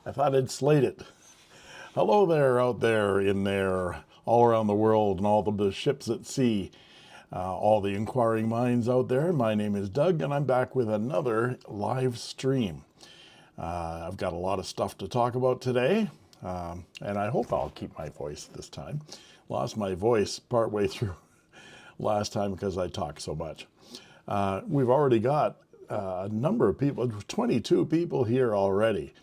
I thought I'd slate it. Hello there out there in there, all around the world and all the ships at sea, all the inquiring minds out there. My name is Doug and I'm back with another live stream. I've got a lot of stuff to talk about today, and I hope I'll keep my voice this time. Lost my voice partway through last time because I talked so much. We've already got a number of people, 22 people here already.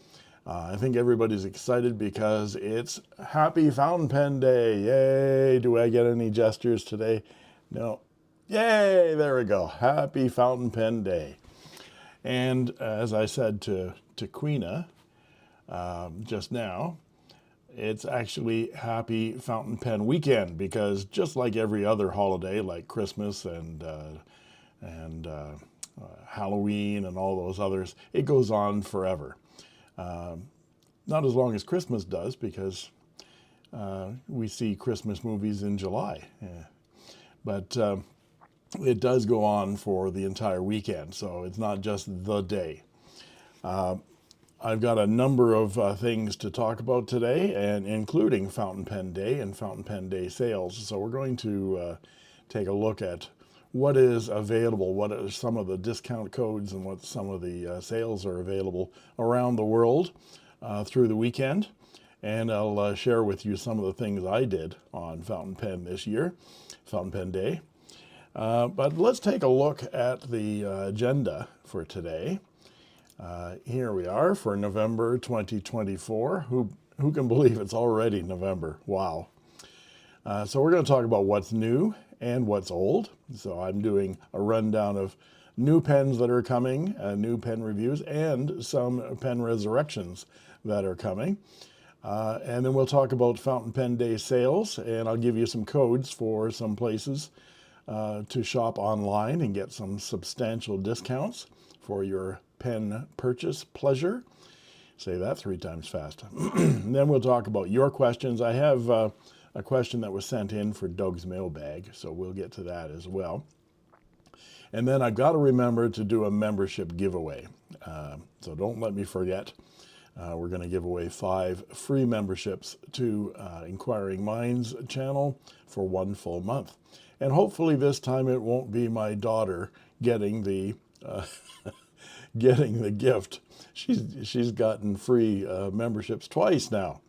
I think everybody's excited because it's Happy Fountain Pen Day. Yay! Do I get any gestures today? No. Yay! There we go. Happy Fountain Pen Day. And as I said to Queena just now, it's actually Happy Fountain Pen Weekend because just like every other holiday, like Christmas and Halloween and all those others, it goes on forever. Not as long as Christmas does because we see Christmas movies in July. Yeah. But it does go on for the entire weekend, so it's not just the day. I've got a number of things to talk about today, and including Fountain Pen Day and Fountain Pen Day sales. So we're going to take a look at what is available, what are some of the discount codes and what some of the sales are available around the world through the weekend. And I'll share with you some of the things I did on Fountain Pen this year, Fountain Pen Day. But let's take a look at the agenda for today. Here we are for November 2024. Who can believe it's already November? Wow. So we're going to talk about what's new and what's old. So I'm doing a rundown of new pens that are coming, new pen reviews, and some pen resurrections that are coming. And then we'll talk about Fountain Pen Day sales, and I'll give you some codes for some places to shop online and get some substantial discounts for your pen purchase pleasure. Say that 3 times fast. Then we'll talk about your questions. I have a question that was sent in for Doug's mailbag, so we'll get to that as well. And then I've got to remember to do a membership giveaway. So don't let me forget. We're going to give away 5 free memberships to Inquiring Minds channel for 1 full month. And hopefully this time it won't be my daughter getting the getting the gift. She's gotten free memberships twice now,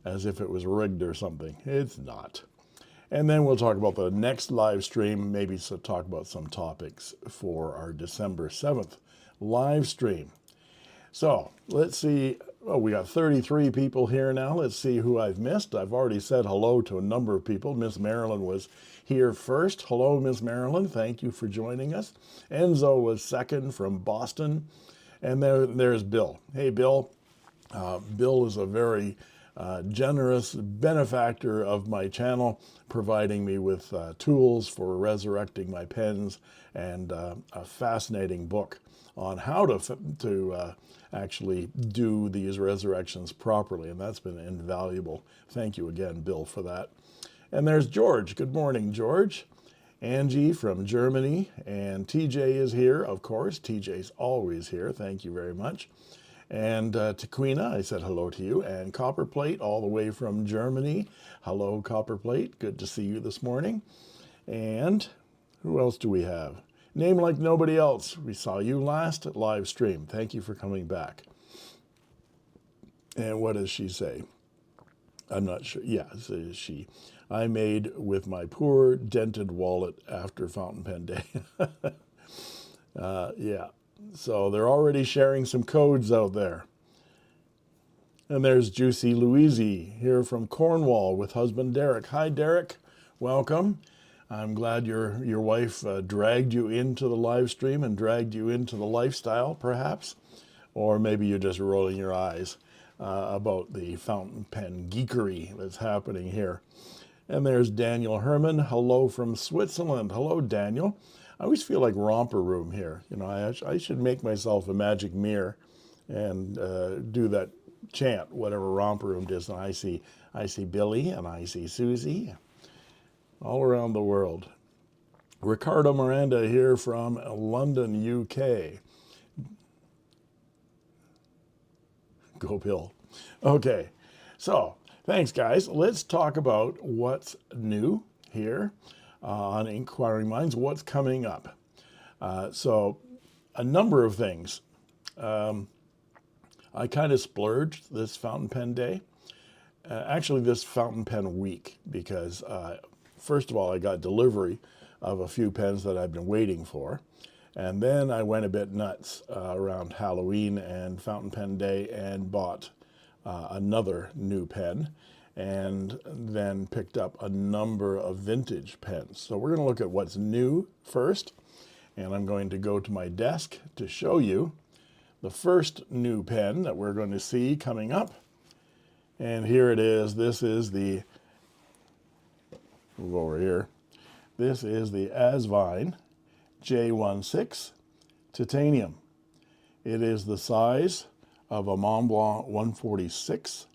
as if it was rigged or something. It's not. And then we'll talk about the next live stream, maybe talk about some topics for our December 7th live stream. So let's see. Oh, we got 33 people here now. Let's see who I've missed. I've already said hello to a number of people. Miss Marilyn was here first. Hello, Miss Marilyn. Thank you for joining us. Enzo was second from Boston. And there's Bill. Hey, Bill. Bill is a very generous benefactor of my channel, providing me with tools for resurrecting my pens and a fascinating book on how to actually do these resurrections properly, and that's been invaluable. Thank you again, Bill, for that. And there's George. Good morning, George. Angie from Germany, and TJ is here, of course. TJ's always here. Thank you very much. And to Queena, I said hello to you. And Copperplate, all the way from Germany. Hello, Copperplate. Good to see you this morning. And who else do we have? Name like nobody else. We saw you last live stream. Thank you for coming back. And what does she say? I'm not sure. Yeah, says she. I made with my poor dented wallet after Fountain Pen Day. Yeah. So they're already sharing some codes out there. And there's Juicy Louise here from Cornwall with husband Derek. Hi, Derek. Welcome. I'm glad your wife dragged you into the live stream and dragged you into the lifestyle, perhaps. Or maybe you're just rolling your eyes about the fountain pen geekery that's happening here. And there's Daniel Herman. Hello from Switzerland. Hello, Daniel. I always feel like romper room here. You know, I should make myself a magic mirror and do that chant, whatever romper room does. And I see Billy and I see Susie all around the world. Ricardo Miranda here from London, UK. Go Bill. Okay, so thanks guys. Let's talk about what's new here on Inkquiring Minds, what's coming up. So a number of things. I kind of splurged this fountain pen day. Actually, this fountain pen week, because first of all, I got delivery of a few pens that I've been waiting for. And then I went a bit nuts around Halloween and fountain pen day and bought another new pen, and then picked up a number of vintage pens. So we're going to look at what's new first, and I'm going to go to my desk to show you the first new pen that we're going to see coming up. And here it is. This is the, move over here. This is the Asvine J16 Titanium. It is the size of a Mont Blanc 146,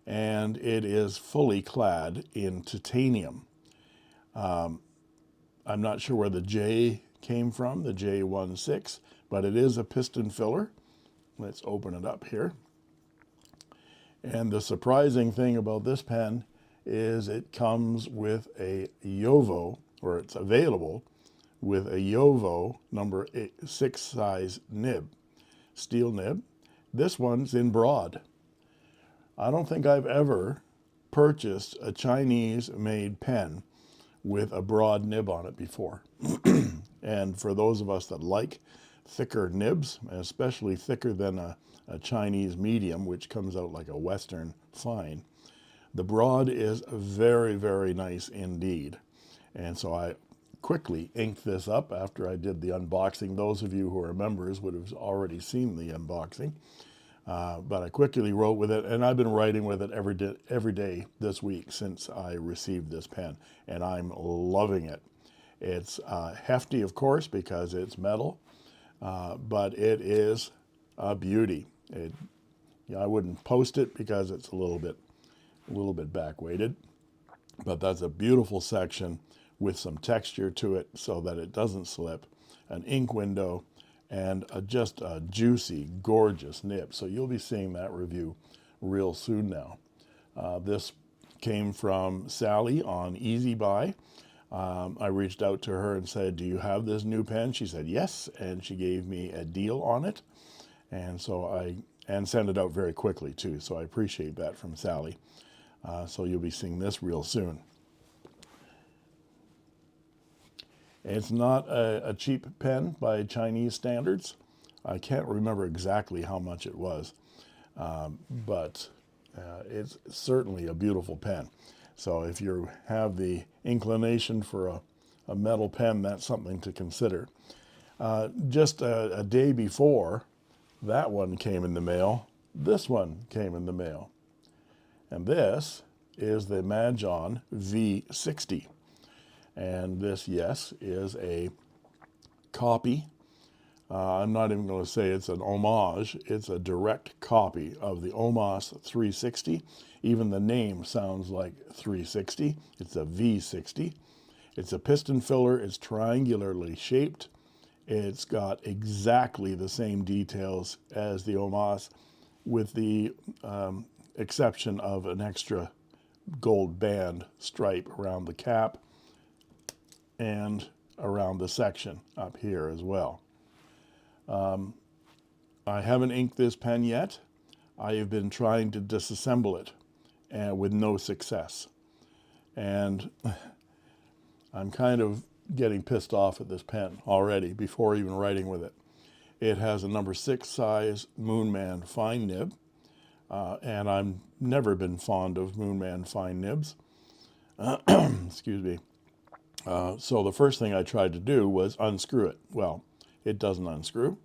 and it is fully clad in titanium. I'm not sure where the J came from, the J16, but it is a piston filler. Let's open it up here. And the surprising thing about this pen is it comes with a Yovo, or it's available with a Yovo number 6 size nib, steel nib. This one's in broad. I don't think I've ever purchased a Chinese-made pen with a broad nib on it before. And for those of us that like thicker nibs, especially thicker than a Chinese medium, which comes out like a Western fine, the broad is very, very nice indeed. And so I quickly inked this up after I did the unboxing. Those of you who are members would have already seen the unboxing. But I quickly wrote with it, and I've been writing with it every day this week since I received this pen, and I'm loving it. It's hefty, of course, because it's metal, but it is a beauty. I wouldn't post it because it's a little bit back weighted, but that's a beautiful section with some texture to it so that it doesn't slip, an ink window, and just a juicy, gorgeous nib. So you'll be seeing that review real soon now. This came from Sally on Easy Buy. I reached out to her and said, do you have this new pen? She said yes, and she gave me a deal on it. And so and sent it out very quickly too, so I appreciate that from Sally. So you'll be seeing this real soon. It's not a cheap pen by Chinese standards. I can't remember exactly how much it was, but it's certainly a beautiful pen. So if you have the inclination for a metal pen, that's something to consider. Just a day before that one came in the mail, this one came in the mail. And this is the Majon V60. And this, yes, is a copy. I'm not even going to say it's an homage. It's a direct copy of the Omas 360. Even the name sounds like 360. It's a V60. It's a piston filler. It's triangularly shaped. It's got exactly the same details as the Omas, with the exception of an extra gold band stripe around the cap and around the section up here as well. I haven't inked this pen yet. I have been trying to disassemble it with no success. And I'm kind of getting pissed off at this pen already before even writing with it. It has a number 6 size Moonman fine nib, and I've never been fond of Moonman fine nibs. Excuse me. So the first thing I tried to do was unscrew it. Well, it doesn't unscrew.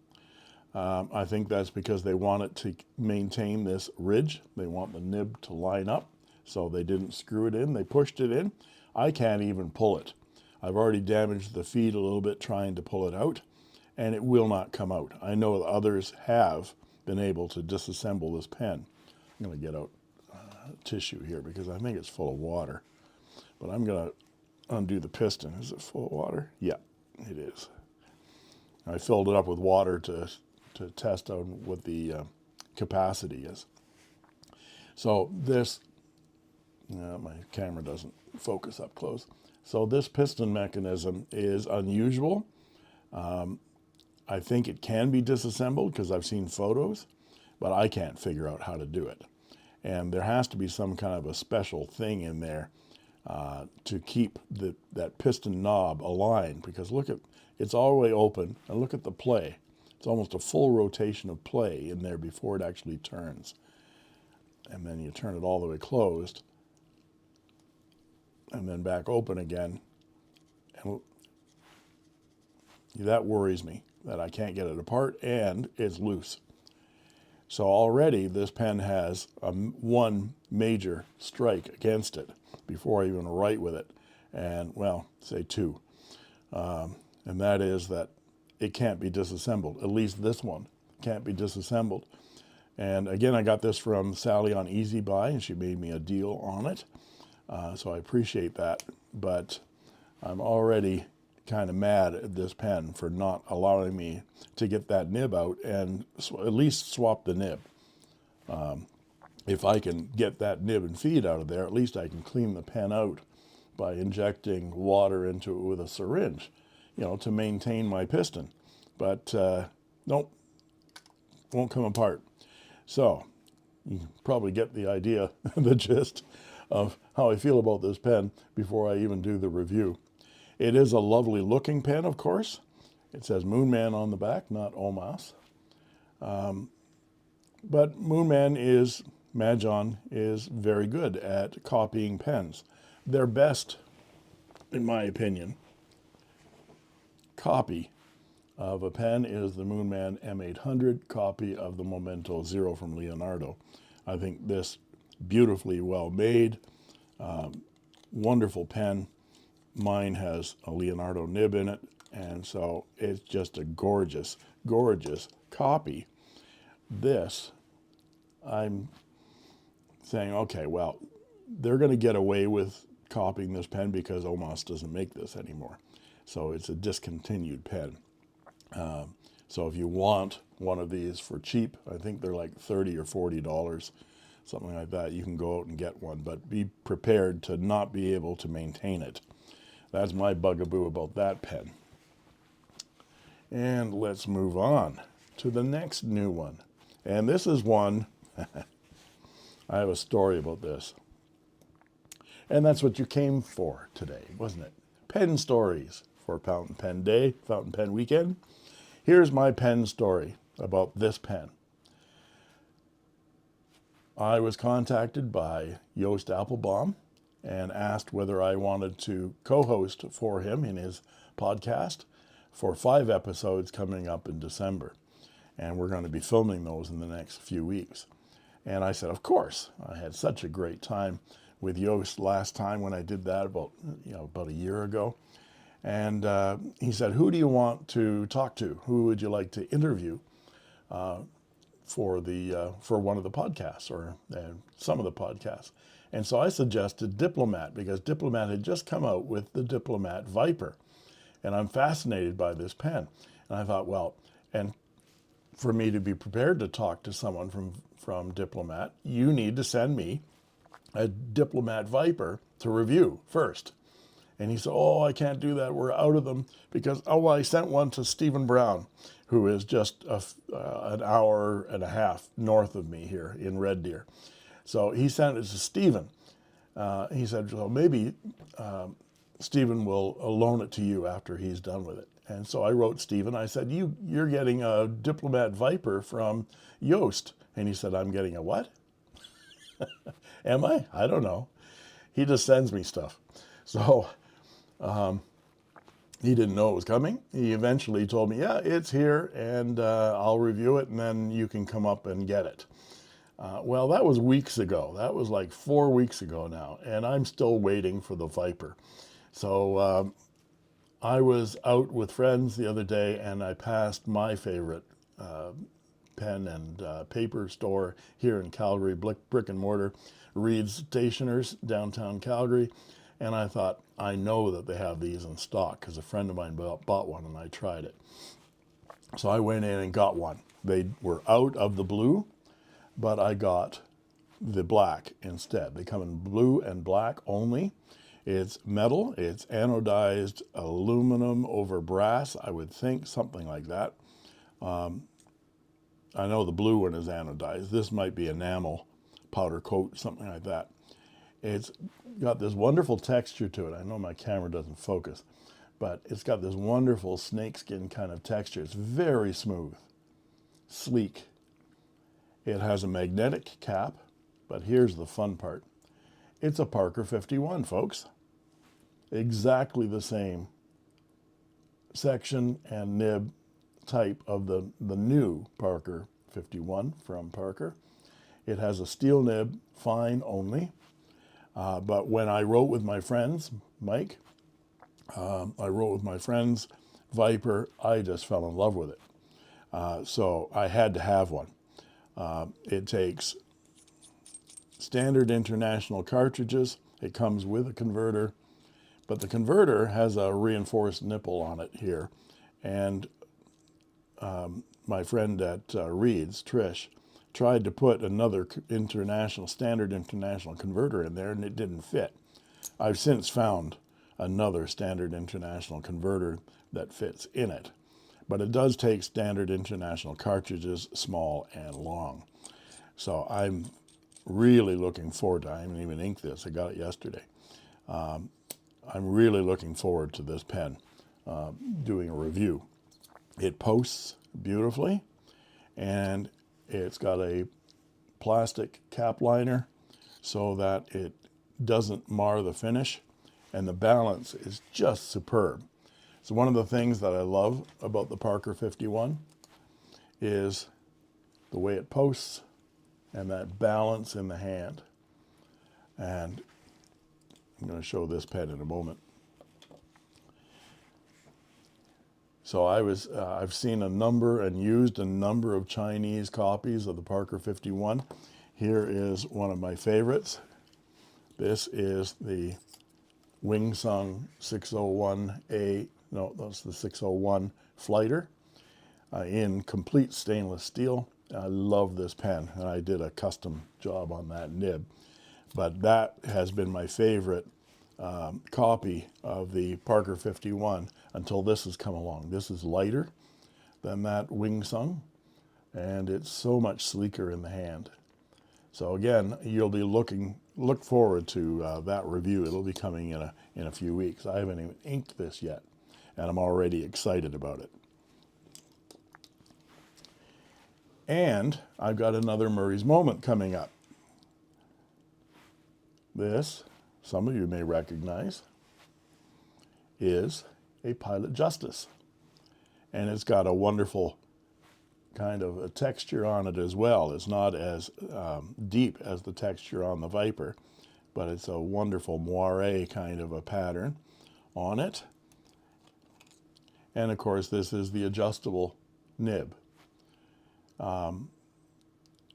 I think that's because they want it to maintain this ridge. They want the nib to line up, so they didn't screw it in. They pushed it in. I can't even pull it. I've already damaged the feed a little bit trying to pull it out, and it will not come out. I know others have been able to disassemble this pen. I'm going to get out tissue here because I think it's full of water. But I'm going to undo the piston. Is it full of water? Yeah, it is. I filled it up with water to test out what the capacity is. So this, my camera doesn't focus up close. So this piston mechanism is unusual. I think it can be disassembled because I've seen photos, but I can't figure out how to do it. And there has to be some kind of a special thing in there to keep that piston knob aligned, because look at, it's all the way open, and look at the play. It's almost a full rotation of play in there before it actually turns. And then you turn it all the way closed, and then back open again. And that worries me, that I can't get it apart, and it's loose. So already this pen has one major strike against it before I even write with it. And, well, say two. And that is that it can't be disassembled. At least this one can't be disassembled. And again, I got this from Sally on Easy Buy, and she made me a deal on it. So I appreciate that. But I'm already kind of mad at this pen for not allowing me to get that nib out and at least swap the nib. If I can get that nib and feed out of there, at least I can clean the pen out by injecting water into it with a syringe, to maintain my piston. But nope, won't come apart. So you can probably get the idea, the gist of how I feel about this pen before I even do the review. It is a lovely looking pen, of course. It says Moonman on the back, not Omas. But Majon is very good at copying pens. Their best, in my opinion, copy of a pen is the Moonman M800 copy of the Momento Zero from Leonardo. I think this beautifully well made, wonderful pen. Mine has a Leonardo nib in it, and so it's just a gorgeous, gorgeous copy. This, I'm saying, okay, well, they're going to get away with copying this pen because Omas doesn't make this anymore. So it's a discontinued pen. So if you want one of these for cheap, I think they're like $30 or $40, something like that, you can go out and get one, but be prepared to not be able to maintain it. That's my bugaboo about that pen. And let's move on to the next new one. And this is one, I have a story about this. And that's what you came for today, wasn't it? Pen stories for Fountain Pen Day, Fountain Pen Weekend. Here's my pen story about this pen. I was contacted by Joost Appelbaum and asked whether I wanted to co-host for him in his podcast for 5 episodes coming up in December. And we're going to be filming those in the next few weeks. And I said, of course. I had such a great time with Joost last time when I did that about a year ago. And he said, who do you want to talk to? Who would you like to interview for one of the podcasts or some of the podcasts? And so I suggested Diplomat, because Diplomat had just come out with the Diplomat Viper. And I'm fascinated by this pen. And I thought, well, and for me to be prepared to talk to someone from Diplomat, you need to send me a Diplomat Viper to review first. And he said, oh, I can't do that. We're out of them because, I sent one to Stephen Brown, who is just an hour and a half north of me here in Red Deer. So he sent it to Stephen. He said, well, maybe Stephen will loan it to you after he's done with it. And so I wrote Stephen. I said, you're getting a Diplomat Viper from Joost. And he said, I'm getting a what? Am I? I don't know. He just sends me stuff. So he didn't know it was coming. He eventually told me, yeah, it's here, and I'll review it, and then you can come up and get it. Well, that was weeks ago. That was like 4 weeks ago now, and I'm still waiting for the Viper. So I was out with friends the other day, and I passed my favorite pen and paper store here in Calgary, brick and mortar, Reids Stationers, downtown Calgary. And I thought, I know that they have these in stock because a friend of mine bought one and I tried it. So I went in and got one. They were out of the blue, but I got the black instead. They come in blue and black only. It's metal, it's anodized aluminum over brass, I would think, something like that. I know the blue one is anodized. This might be enamel, powder coat, something like that. It's got this wonderful texture to it. I know my camera doesn't focus, but it's got this wonderful snakeskin kind of texture. It's very smooth, sleek. It has a magnetic cap, but here's the fun part. It's a Parker 51, folks. Exactly the same section and nib type of the new Parker 51 from Parker. It has a steel nib, fine only. But when I wrote with my friends, Mike, I wrote with my friends, Viper, I just fell in love with it. So I had to have one. It takes standard international cartridges. It comes with a converter, but the converter has a reinforced nipple on it here. And my friend at Reids, Trish, tried to put another standard international converter in there, and it didn't fit. I've since found another standard international converter that fits in it, but it does take standard international cartridges, small and long. So I'm really looking forward to, I haven't even inked this, I got it yesterday. I'm really looking forward to this pen, doing a review. It posts beautifully, and it's got a plastic cap liner so that it doesn't mar the finish, and the balance is just superb. So one of the things that I love about the Parker 51 is the way it posts and that balance in the hand. And I'm going to show this pen in a moment. So I've seen a number and used a number of Chinese copies of the Parker 51. Here is one of my favorites. This is the Wing Sung 601A, no, that's the 601 Flighter in complete stainless steel. I love this pen, and I did a custom job on that nib. But that has been my favorite copy of the Parker 51 until this has come along. This is lighter than that Wing Sung, and it's so much sleeker in the hand. So again, you'll be look forward to that review. It'll be coming in a few weeks. I haven't even inked this yet, and I'm already excited about it. And I've got another Murray's Moment coming up. This, some of you may recognize, is a Pilot Justice. And it's got a wonderful kind of a texture on it as well. It's not as deep as the texture on the Viper, but it's a wonderful moire kind of a pattern on it. And of course, this is the adjustable nib.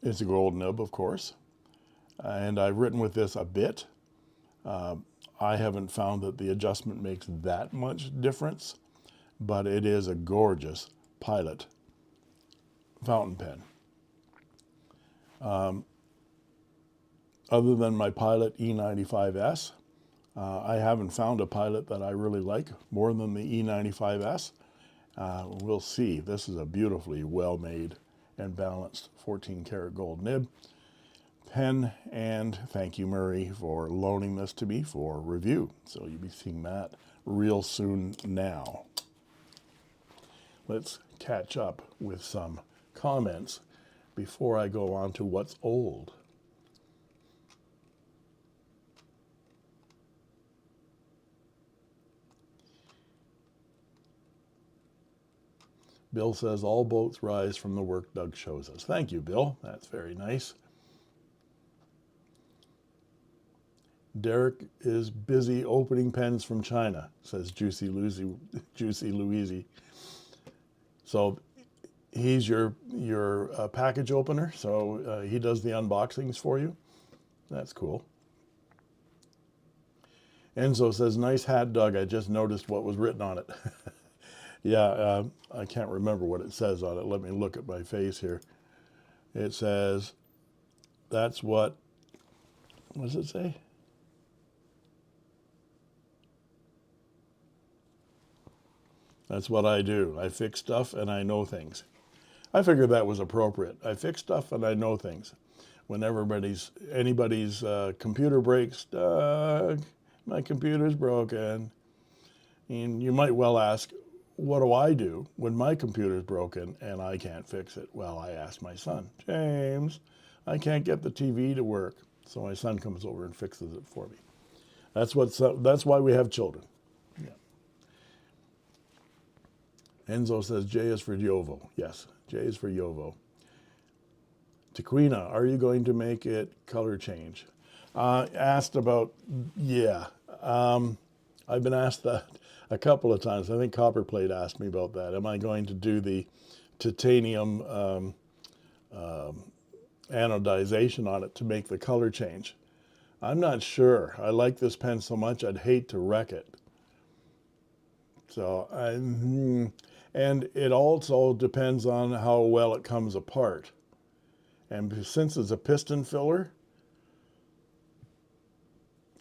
It's a gold nib, of course. And I've written with this a bit. I haven't found that the adjustment makes that much difference, but it is a gorgeous Pilot fountain pen. Other than my Pilot E95S, I haven't found a Pilot that I really like more than the E95S. We'll see. This is a beautifully well-made and balanced 14 karat gold nib pen, and thank you, Murray, for loaning this to me for review. So you'll be seeing that real soon now. Let's catch up with some comments before I go on to what's old. Bill says, all boats rise from the work Doug shows us. Thank you, Bill. That's very nice. Derek is busy opening pens from China, says Juicy Louise. So he's your package opener, so he does the unboxings for you. That's cool. Enzo says, nice hat, Doug. I just noticed what was written on it. Yeah, I can't remember what it says on it. Let me look at my face here. It says, that's what does it say? That's what I do. I fix stuff and I know things. I figured that was appropriate. I fix stuff and I know things. When anybody's computer breaks, Doug, my computer's broken. And you might well ask, what do I do when my computer's broken and I can't fix it? Well, I ask my son, James, I can't get the TV to work. So my son comes over and fixes it for me. That's why we have children. Yeah. Enzo says J is for Yovo. Yes, J is for Yovo. Tequina, are you going to make it color change? Asked about, yeah. I've been asked that a couple of times. I think Copperplate asked me about that. Am I going to do the titanium anodization on it to make the color change? I'm not sure. I like this pen so much, I'd hate to wreck it. So, and it also depends on how well it comes apart. And since it's a piston filler,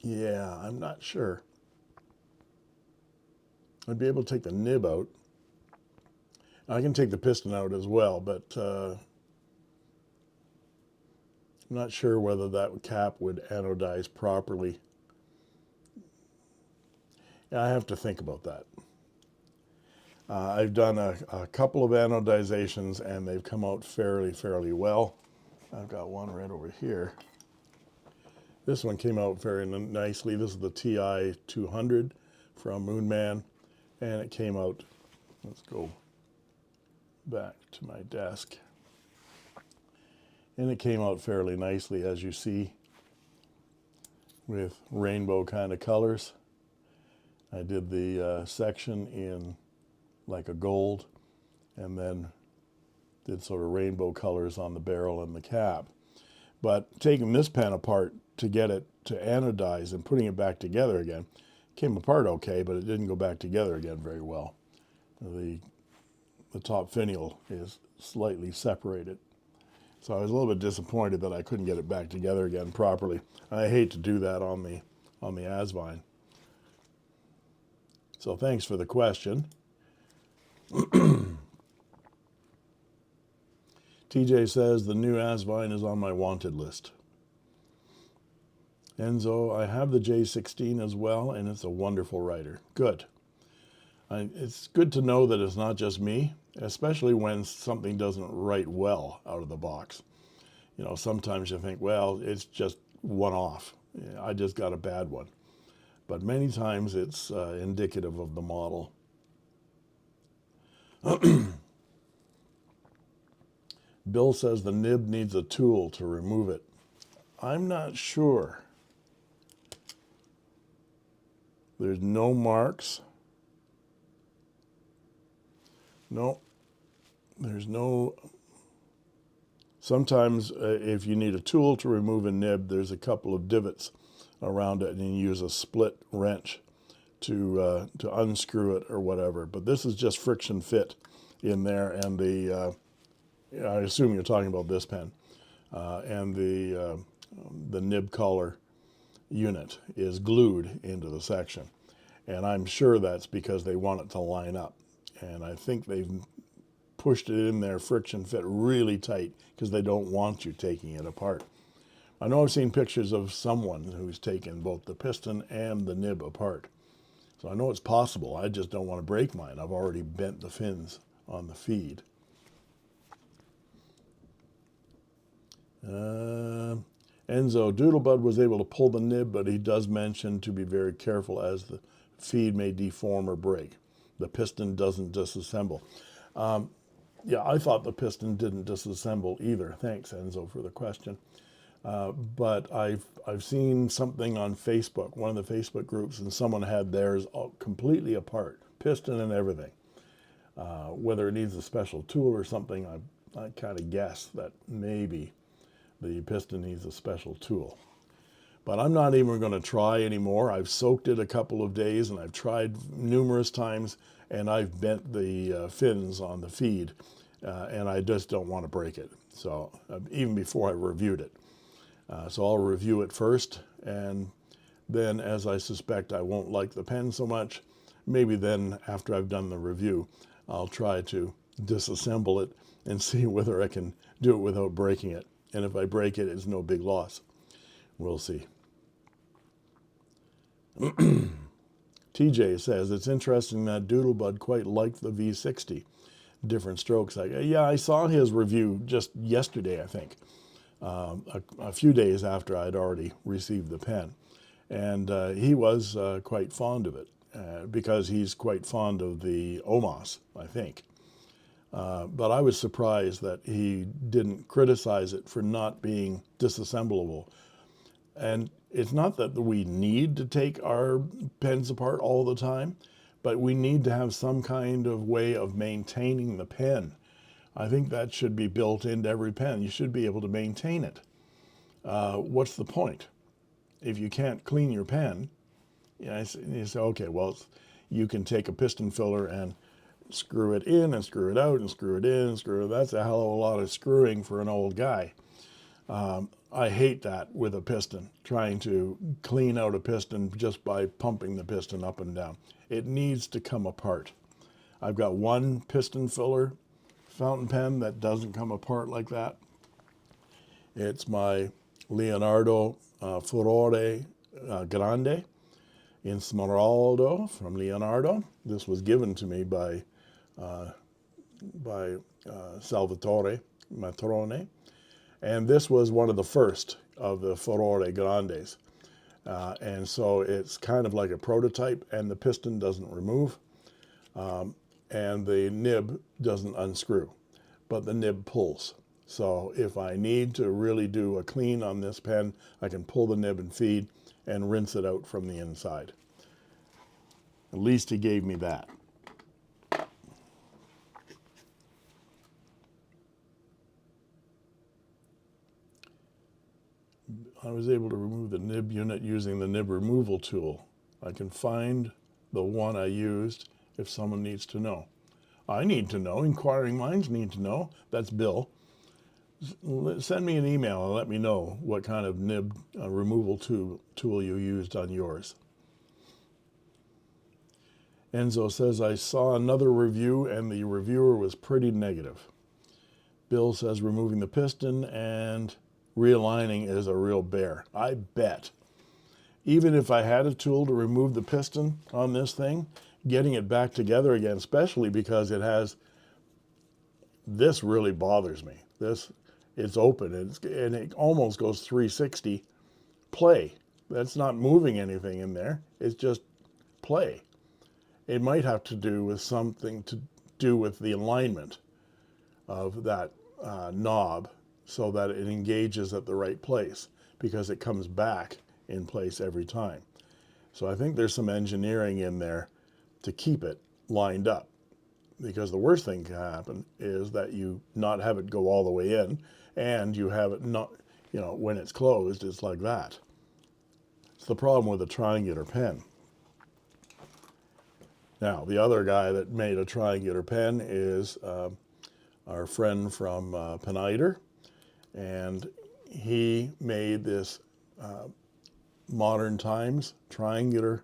yeah, I'm not sure. I'd be able to take the nib out. I can take the piston out as well, but I'm not sure whether that cap would anodize properly. I have to think about that. I've done a couple of anodizations and they've come out fairly well. I've got one right over here. This one came out very nicely. This is the TI 200 from Moonman, and it came out, let's go back to my desk. And it came out fairly nicely, as you see, with rainbow kind of colors. I did the section in like a gold, and then did sort of rainbow colors on the barrel and the cap. But taking this pen apart to get it to anodize and putting it back together again, came apart okay, but it didn't go back together again very well. The top finial is slightly separated. So I was a little bit disappointed that I couldn't get it back together again properly. I hate to do that on the Asvine. So thanks for the question. TJ says the new Asvine is on my wanted list. Enzo, I have the J16 as well, and it's a wonderful writer. Good. It's good to know that it's not just me, especially when something doesn't write well out of the box. You know, sometimes you think, well, it's just one-off. I just got a bad one. But many times it's indicative of the model. Bill says the nib needs a tool to remove it. I'm not sure. There's no marks. No, there's no. Sometimes if you need a tool to remove a nib, there's a couple of divots around it and you use a split wrench to unscrew it or whatever. But this is just friction fit in there, and I assume you're talking about this pen, and the nib collar unit is glued into the section. And I'm sure that's because they want it to line up. And I think they've pushed it in there friction fit really tight because they don't want you taking it apart. I know I've seen pictures of someone who's taken both the piston and the nib apart. So I know it's possible. I just don't want to break mine. I've already bent the fins on the feed. Enzo, Doodlebud was able to pull the nib, but he does mention to be very careful as the feed may deform or break. The piston doesn't disassemble. Yeah, I thought the piston didn't disassemble either. Thanks, Enzo, for the question. But I've seen something on Facebook, one of the Facebook groups, and someone had theirs all completely apart, piston and everything. Whether it needs a special tool or something, I kind of guess that maybe the piston needs a special tool. But I'm not even going to try anymore. I've soaked it a couple of days and I've tried numerous times, and I've bent the fins on the feed, and I just don't want to break it. So even before I reviewed it. So I'll review it first, and then, as I suspect I won't like the pen so much, maybe then after I've done the review, I'll try to disassemble it and see whether I can do it without breaking it. And if I break it, it's no big loss. We'll see. TJ says, it's interesting that Doodlebud quite liked the V60. Different strokes. Yeah, I saw his review just yesterday, I think, a few days after I'd already received the pen. And he was quite fond of it because he's quite fond of the OMOS, I think. But I was surprised that he didn't criticize it for not being disassemblable. And it's not that we need to take our pens apart all the time, but we need to have some kind of way of maintaining the pen. I think that should be built into every pen. You should be able to maintain it. What's the point? If you can't clean your pen, you say, okay, well, you can take a piston filler and screw it in and screw it out and screw it in and screw it. That's a hell of a lot of screwing for an old guy. I hate that with a piston, trying to clean out a piston just by pumping the piston up and down. It needs to come apart. I've got one piston filler fountain pen that doesn't come apart like that. It's my Leonardo Furore Grande in Smeraldo from Leonardo. This was given to me by Salvatore Matrone. And this was one of the first of the Furore Grandes. And so it's kind of like a prototype, and the piston doesn't remove, and the nib doesn't unscrew, but the nib pulls. So if I need to really do a clean on this pen, I can pull the nib and feed and rinse it out from the inside. At least he gave me that. I was able to remove the nib unit using the nib removal tool. I can find the one I used if someone needs to know. I need to know. Inquiring Minds need to know. That's Bill. Send me an email and let me know what kind of nib removal tool you used on yours. Enzo says, I saw another review and the reviewer was pretty negative. Bill says removing the piston and realigning is a real bear. I bet. Even if I had a tool to remove the piston on this thing, getting it back together again, especially because it has, this really bothers me. It's open and it almost goes 360 play. That's not moving anything in there. It's just play. It might have to do with something to do with the alignment of that knob, so that it engages at the right place, because it comes back in place every time. So I think there's some engineering in there to keep it lined up, because the worst thing can happen is that you not have it go all the way in, and you have it not, when it's closed, it's like that. It's the problem with a triangular pen. Now, the other guy that made a triangular pen is our friend from Peniter. And he made this modern times triangular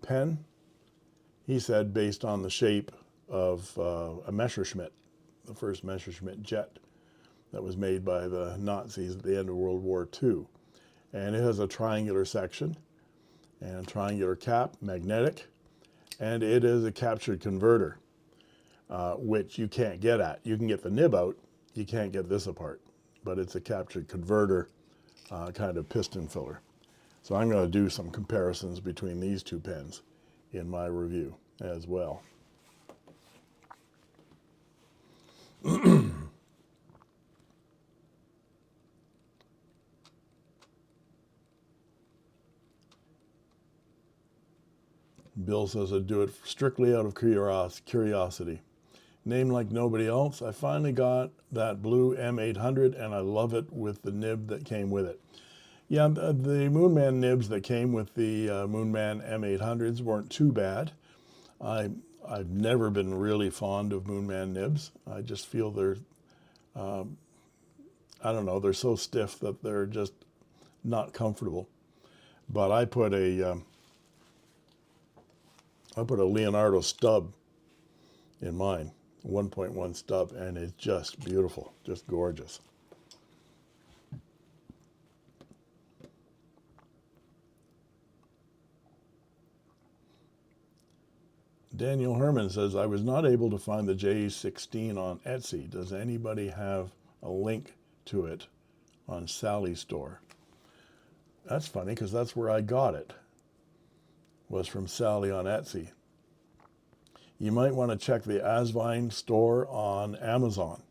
pen, he said, based on the shape of a Messerschmitt, the first Messerschmitt jet that was made by the Nazis at the end of World War II. And it has a triangular section and a triangular cap, magnetic, and it is a captured converter, which you can't get at. You can get the nib out, you can't get this apart. But it's a captured converter kind of piston filler. So I'm going to do some comparisons between these two pens in my review as well. Bill says I'd do it strictly out of curiosity. Name like nobody else. I finally got that blue M800 and I love it with the nib that came with it. Yeah, the Moonman nibs that came with the Moonman M800s weren't too bad. I've never been really fond of Moonman nibs. I just feel they're, I don't know, they're so stiff that they're just not comfortable. But I put a Leonardo stub in mine, 1.1 stub, and it's just beautiful, just gorgeous. Daniel Herman says, I was not able to find the J16 on Etsy. Does anybody have a link to it on Sally's store? That's funny because that's where I got it, was from Sally on Etsy. You might want to check the Asvine store on Amazon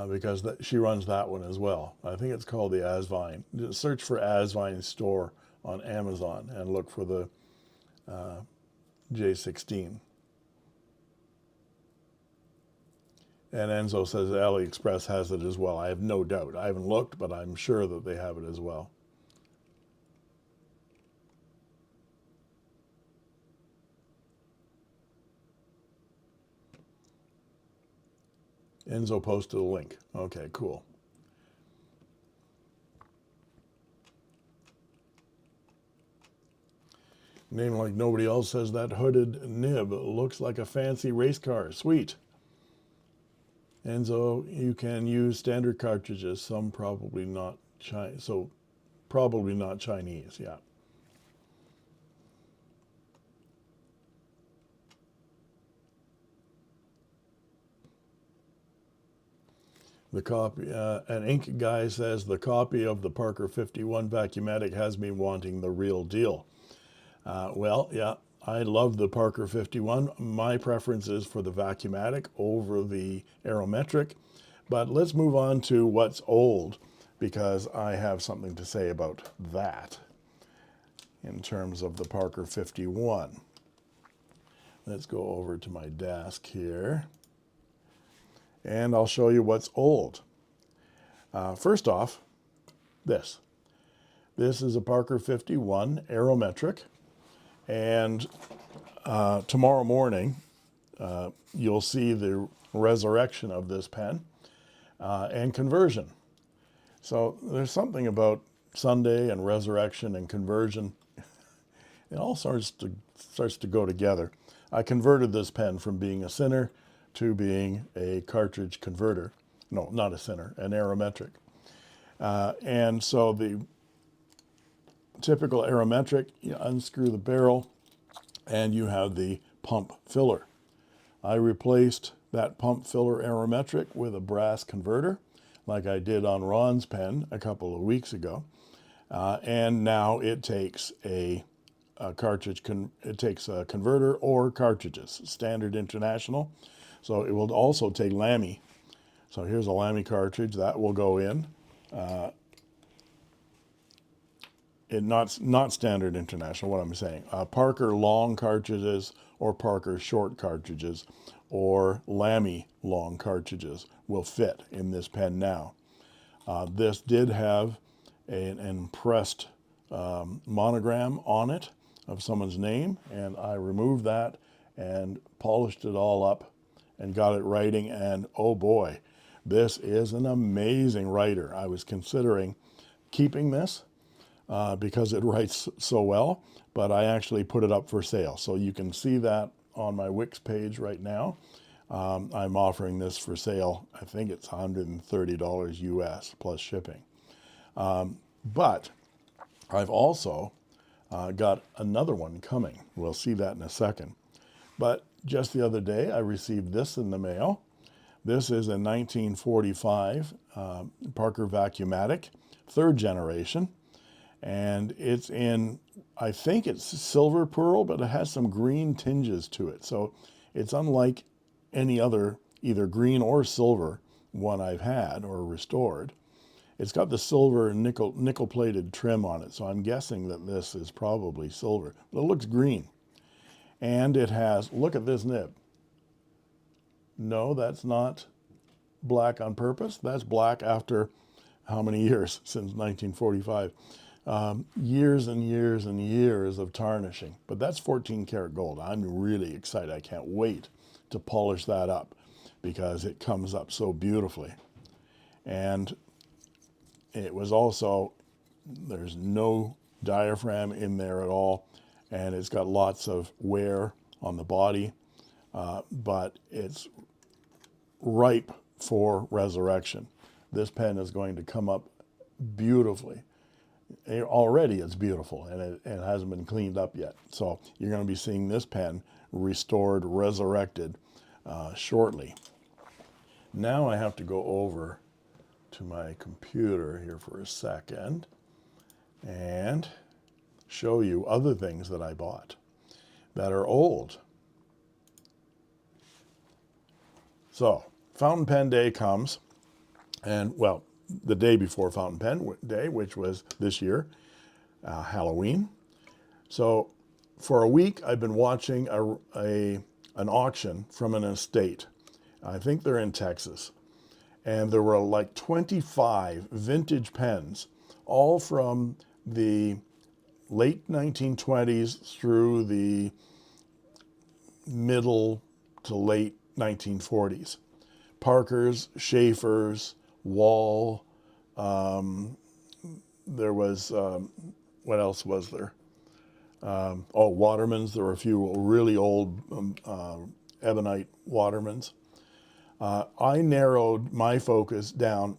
because she runs that one as well. I think it's called the Asvine. Search for Asvine store on Amazon and look for the J16. And Enzo says AliExpress has it as well. I have no doubt. I haven't looked, but I'm sure that they have it as well. Enzo posted a link. Okay, cool. Name like nobody else says that hooded nib looks like a fancy race car. Sweet. Enzo, you can use standard cartridges. Some probably not Chinese. So probably not Chinese. Yeah. The copy, an ink guy says the copy of the Parker 51 Vacuumatic has me wanting the real deal. Well, yeah, I love the Parker 51. My preference is for the Vacuumatic over the Aerometric. But let's move on to what's old, because I have something to say about that in terms of the Parker 51. Let's go over to my desk here, and I'll show you what's old. First off, this. This is a Parker 51 Aerometric. And tomorrow morning, you'll see the resurrection of this pen and conversion. So there's something about Sunday and resurrection and conversion. It all starts to go together. I converted this pen from being a Sinner to being a cartridge converter. No, not a Sinner, an Aerometric. And so the typical Aerometric, you unscrew the barrel and you have the pump filler. I replaced that pump filler Aerometric with a brass converter like I did on Ron's pen a couple of weeks ago. And now it takes a cartridge, it takes a converter or cartridges, standard international. So it will also take Lamy. So here's a Lamy cartridge that will go in. Not standard international, what I'm saying. Parker long cartridges or Parker short cartridges or Lamy long cartridges will fit in this pen now. This did have an impressed monogram on it of someone's name, and I removed that and polished it all up and got it writing, and oh boy, this is an amazing writer. I was considering keeping this because it writes so well, but I actually put it up for sale. So you can see that on my Wix page right now. I'm offering this for sale. I think it's $130 US plus shipping. But I've also got another one coming. We'll see that in a second. But just the other day, I received this in the mail. This is a 1945 Parker Vacuumatic, 3rd generation. And it's in, I think it's silver pearl, but it has some green tinges to it. So it's unlike any other, either green or silver one I've had or restored. It's got the silver nickel-plated trim on it, so I'm guessing that this is probably silver. But it looks green. And it has, look at this nib. no, that's not black on purpose. That's black after how many years? Since 1945. Years and years and years of tarnishing. But that's 14 karat gold. I'm really excited. I can't wait to polish that up because it comes up so beautifully. And it was also, there's no diaphragm in there at all, and it's got lots of wear on the body, but it's ripe for resurrection. This pen is going to come up beautifully. Already it's beautiful, and it hasn't been cleaned up yet. So you're going to be seeing this pen restored, resurrected shortly. Now I have to go over to my computer here for a second and show you other things that I bought that are old. So Fountain Pen Day comes, and well, the day before Fountain Pen Day, which was this year, Halloween. So for a week, I've been watching an auction from an estate. I think they're in Texas. And there were like 25 vintage pens, all from the late 1920s through the middle to late 1940s. Parkers, Schaefer's, Wall. There was, what else was there? Watermans. There were a few really old ebonite Watermans. I narrowed my focus down,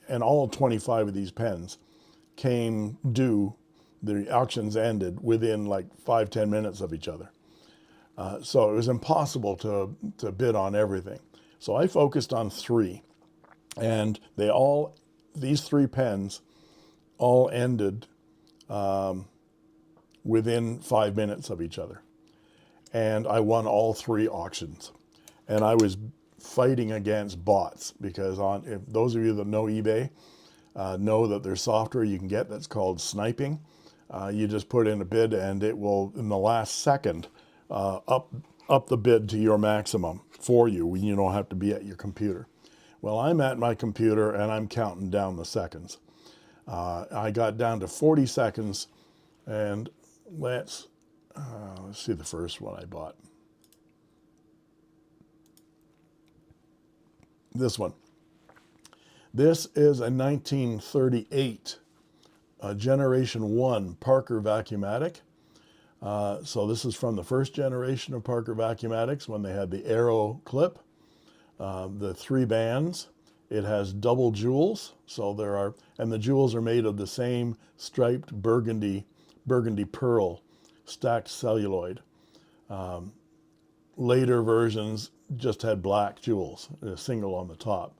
and all 25 of these pens came due. The auctions ended within like 5-10 minutes of each other. So it was impossible to bid on everything. So I focused on 3, and these 3 pens all ended within 5 minutes of each other. And I won all 3 auctions. And I was fighting against bots, because if those of you that know eBay know that there's software you can get that's called sniping. You just put in a bid, and it will, in the last second, up the bid to your maximum for you when you don't have to be at your computer. Well, I'm at my computer and I'm counting down the seconds. I got down to 40 seconds, and let's see the first one I bought. This one. This is a 1938 Generation 1 Parker Vacuumatic. So this is from the first generation of Parker Vacuumatics when they had the arrow clip, the 3 bands. It has double jewels, and the jewels are made of the same striped burgundy pearl stacked celluloid. Later versions just had black jewels, a single on the top,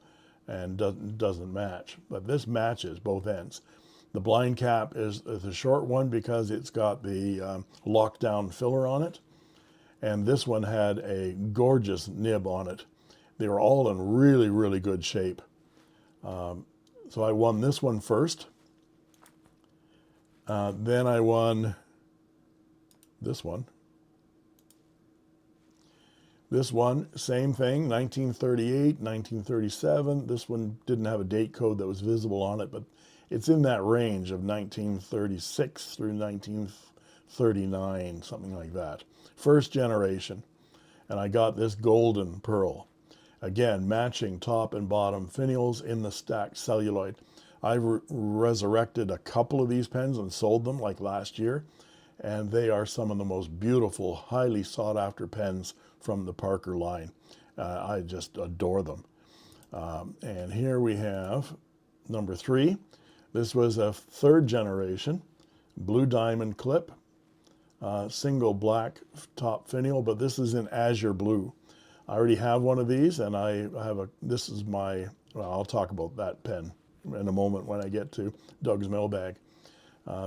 and doesn't match. But this matches both ends. The blind cap is a short one because it's got the lockdown filler on it. And this one had a gorgeous nib on it. They were all in really, really good shape. So I won this one first. Then I won this one. This one, same thing, 1938, 1937. This one didn't have a date code that was visible on it, but it's in that range of 1936 through 1939, something like that. First generation. And I got this golden pearl. Again, matching top and bottom finials in the stacked celluloid. I resurrected a couple of these pens and sold them like last year. And they are some of the most beautiful, highly sought after pens from the Parker line. I just adore them. And here we have number 3. This was a 3rd generation, blue diamond clip, single black top finial, but this is in azure blue. I already have one of these, and this is my, well, I'll talk about that pen in a moment when I get to Doug's mailbag,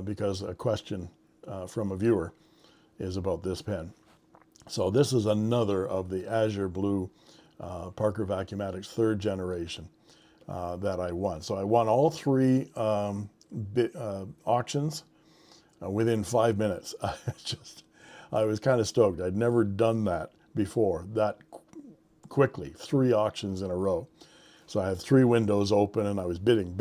because a question from a viewer is about this pen. So this is another of the azure blue Parker Vacuumatics 3rd generation that I won. So I won all 3 auctions within 5 minutes. I was kind of stoked. I'd never done that before, that quickly, 3 auctions in a row. So I had 3 windows open, and I was bidding,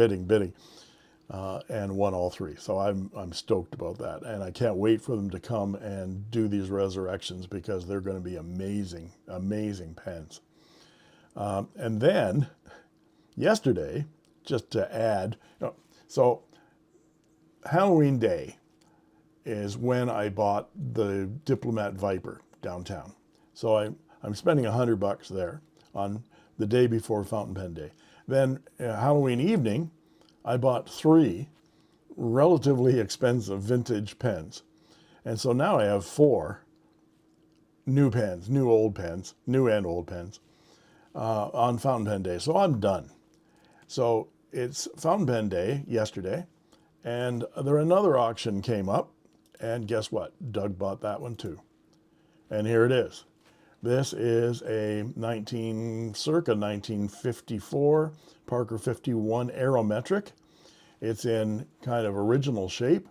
and won all 3. So I'm stoked about that, and I can't wait for them to come and do these resurrections, because they're going to be amazing, amazing pens. And then yesterday, just to add, so Halloween Day is when I bought the Diplomat Viper downtown. So I'm spending $100 there on the day before Fountain Pen Day. Then Halloween evening, I bought 3 relatively expensive vintage pens. And so now I have 4 new pens, new and old pens, on Fountain Pen Day. So I'm done. So it's Fountain Pen Day yesterday, and another auction came up, and guess what? Doug bought that one too. And here it is. This is a circa 1954 Parker 51 Aerometric. It's in kind of original shape.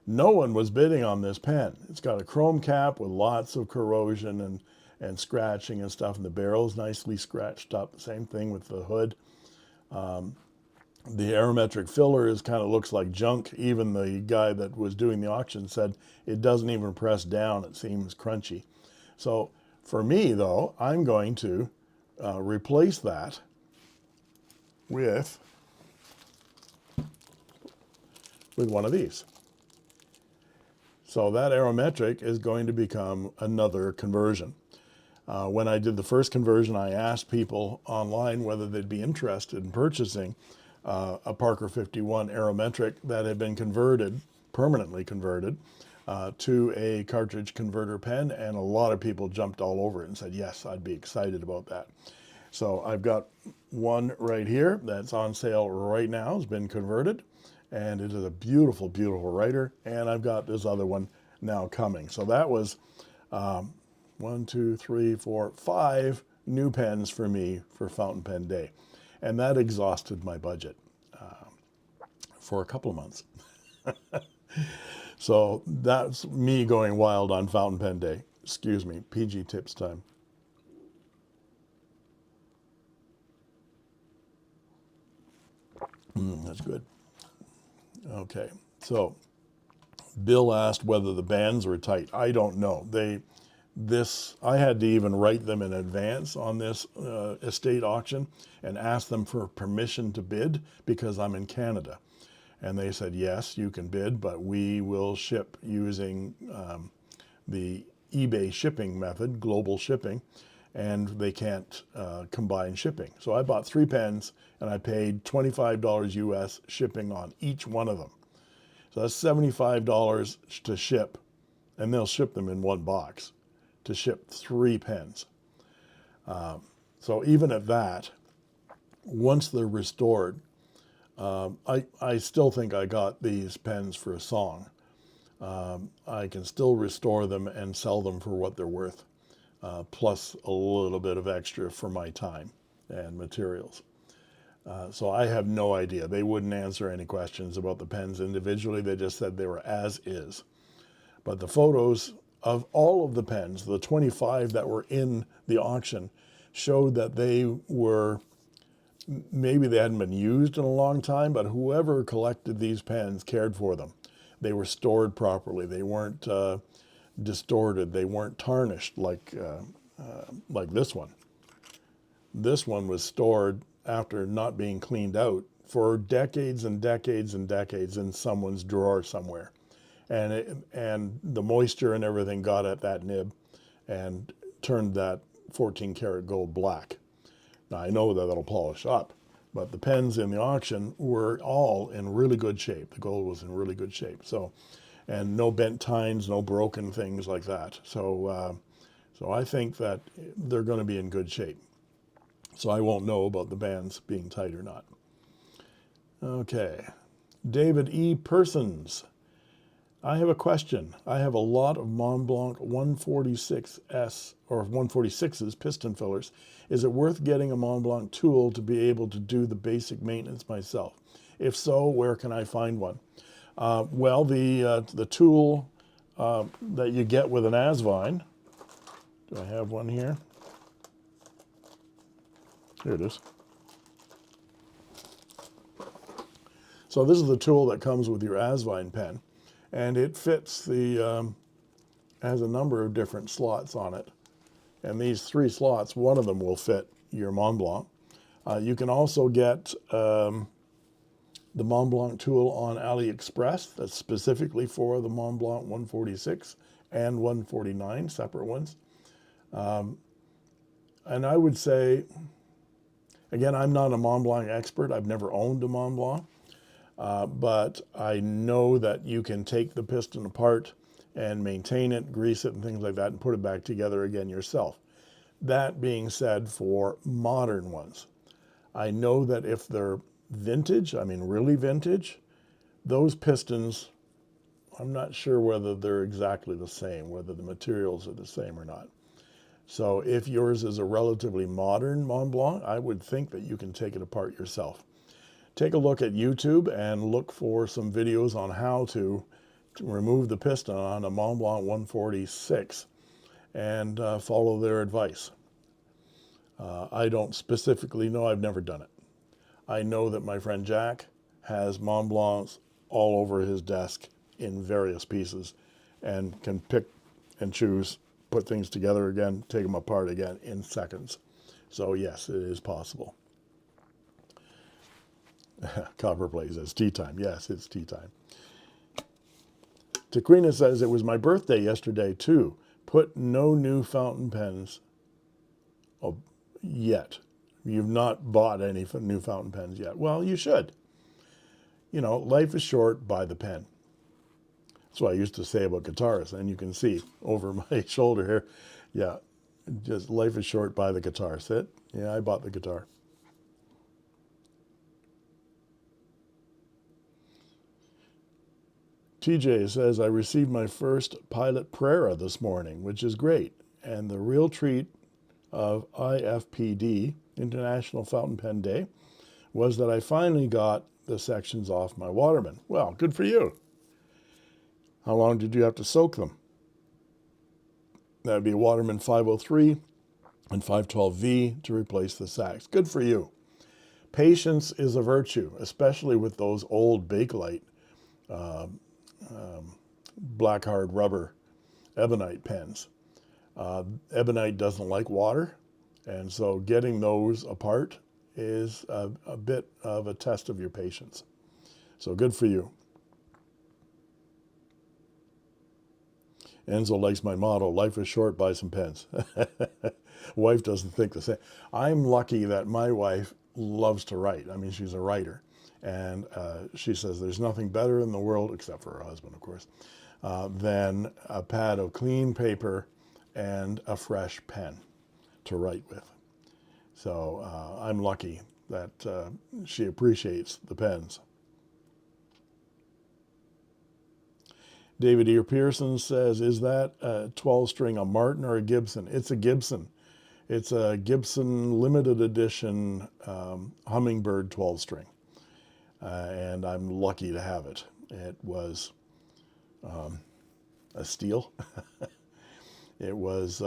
No one was bidding on this pen. It's got a chrome cap with lots of corrosion and scratching and stuff, and the barrel's nicely scratched up. Same thing with the hood. The aerometric filler kind of looks like junk. Even the guy that was doing the auction said it doesn't even press down. It seems crunchy. So for me, though, I'm going to replace that with one of these. So that aerometric is going to become another conversion. When I did the first conversion, I asked people online whether they'd be interested in purchasing a Parker 51 Aerometric that had been converted, permanently converted, to a cartridge converter pen, and a lot of people jumped all over it and said, yes, I'd be excited about that. So I've got one right here that's on sale right now. It's been converted, and it is a beautiful, beautiful writer, and I've got this other one now coming. So that was 1, 2, 3, 4, 5 new pens for me for Fountain Pen Day. And that exhausted my budget for a couple of months. So that's me going wild on Fountain Pen Day. Excuse me, PG tips time. That's good. Okay, so Bill asked whether the bands were tight. I don't know. I had to even write them in advance on this estate auction and ask them for permission to bid, because I'm in Canada. And they said, yes, you can bid, but we will ship using the eBay shipping method, global shipping, and they can't combine shipping. So I bought 3 pens, and I paid $25 US shipping on each one of them. So that's $75 to ship, and they'll ship them in one box, to ship 3 pens. So even at that, once they're restored, I still think I got these pens for a song. I can still restore them and sell them for what they're worth, plus a little bit of extra for my time and materials. So I have no idea. They wouldn't answer any questions about the pens individually. They just said they were as is. But the photos of all of the pens, the 25 that were in the auction, showed that they were, maybe they hadn't been used in a long time, but whoever collected these pens cared for them. They were stored properly. They weren't distorted. They weren't tarnished like this one. This one was stored after not being cleaned out for decades and decades and decades in someone's drawer somewhere. And the moisture and everything got at that nib and turned that 14 karat gold black. Now I know that it'll polish up, but the pens in the auction were all in really good shape. The gold was in really good shape. So, and no bent tines, no broken things like that. So, so I think that they're going to be in good shape. So I won't know about the bands being tight or not. Okay, David E. Persons. I have a question. I have a lot of Mont Blanc 146S or 146's piston fillers. Is it worth getting a Mont Blanc tool to be able to do the basic maintenance myself? If so, where can I find one? Well, the tool that you get with an Asvine, do I have one here? Here it is. So this is the tool that comes with your Asvine pen, and it fits the, has a number of different slots on it. And these 3 slots, one of them will fit your Mont Blanc. You can also get the Mont Blanc tool on AliExpress that's specifically for the Mont Blanc 146 and 149, separate ones. And I would say, again, I'm not a Mont Blanc expert. I've never owned a Mont Blanc. But I know that you can take the piston apart and maintain it, grease it, and things like that, and put it back together again yourself. That being said, for modern ones, I know that if they're vintage, I mean really vintage, those pistons, I'm not sure whether they're exactly the same, whether the materials are the same or not. So if yours is a relatively modern Mont Blanc, I would think that you can take it apart yourself. Take a look at YouTube and look for some videos on how to remove the piston on a Mont Blanc 146 and follow their advice. I don't specifically know, I've never done it. I know that my friend Jack has Mont Blancs all over his desk in various pieces and can pick and choose, put things together again, take them apart again in seconds. So yes, it is possible. Copper Plays, it's tea time. Yes, it's tea time. Taquina says, it was my birthday yesterday too. Put no new fountain pens yet. You've not bought any new fountain pens yet. Well, you should. You know, life is short, buy the pen. That's what I used to say about guitars. And you can see over my shoulder here, yeah, just life is short, buy the guitar. Sit. Yeah, I bought the guitar. TJ says, I received my first Pilot Prera this morning, which is great. And the real treat of IFPD, International Fountain Pen Day, was that I finally got the sections off my Waterman. Well, good for you. How long did you have to soak them? That would be Waterman 503 and 512V to replace the sacks. Good for you. Patience is a virtue, especially with those old Bakelite black hard rubber ebonite pens. Ebonite doesn't like water, and so getting those apart is a bit of a test of your patience. So good for you. Enzo likes my motto, life is short, buy some pens. Wife doesn't think the same. I'm lucky that my wife loves to write. I mean, she's a writer. And she says there's nothing better in the world, except for her husband, of course, than a pad of clean paper and a fresh pen to write with. So I'm lucky that she appreciates the pens. David E. Pearson says, is that a 12-string a Martin or a Gibson? It's a Gibson. It's a Gibson limited edition Hummingbird 12-string. And I'm lucky to have it. It was a steal. It was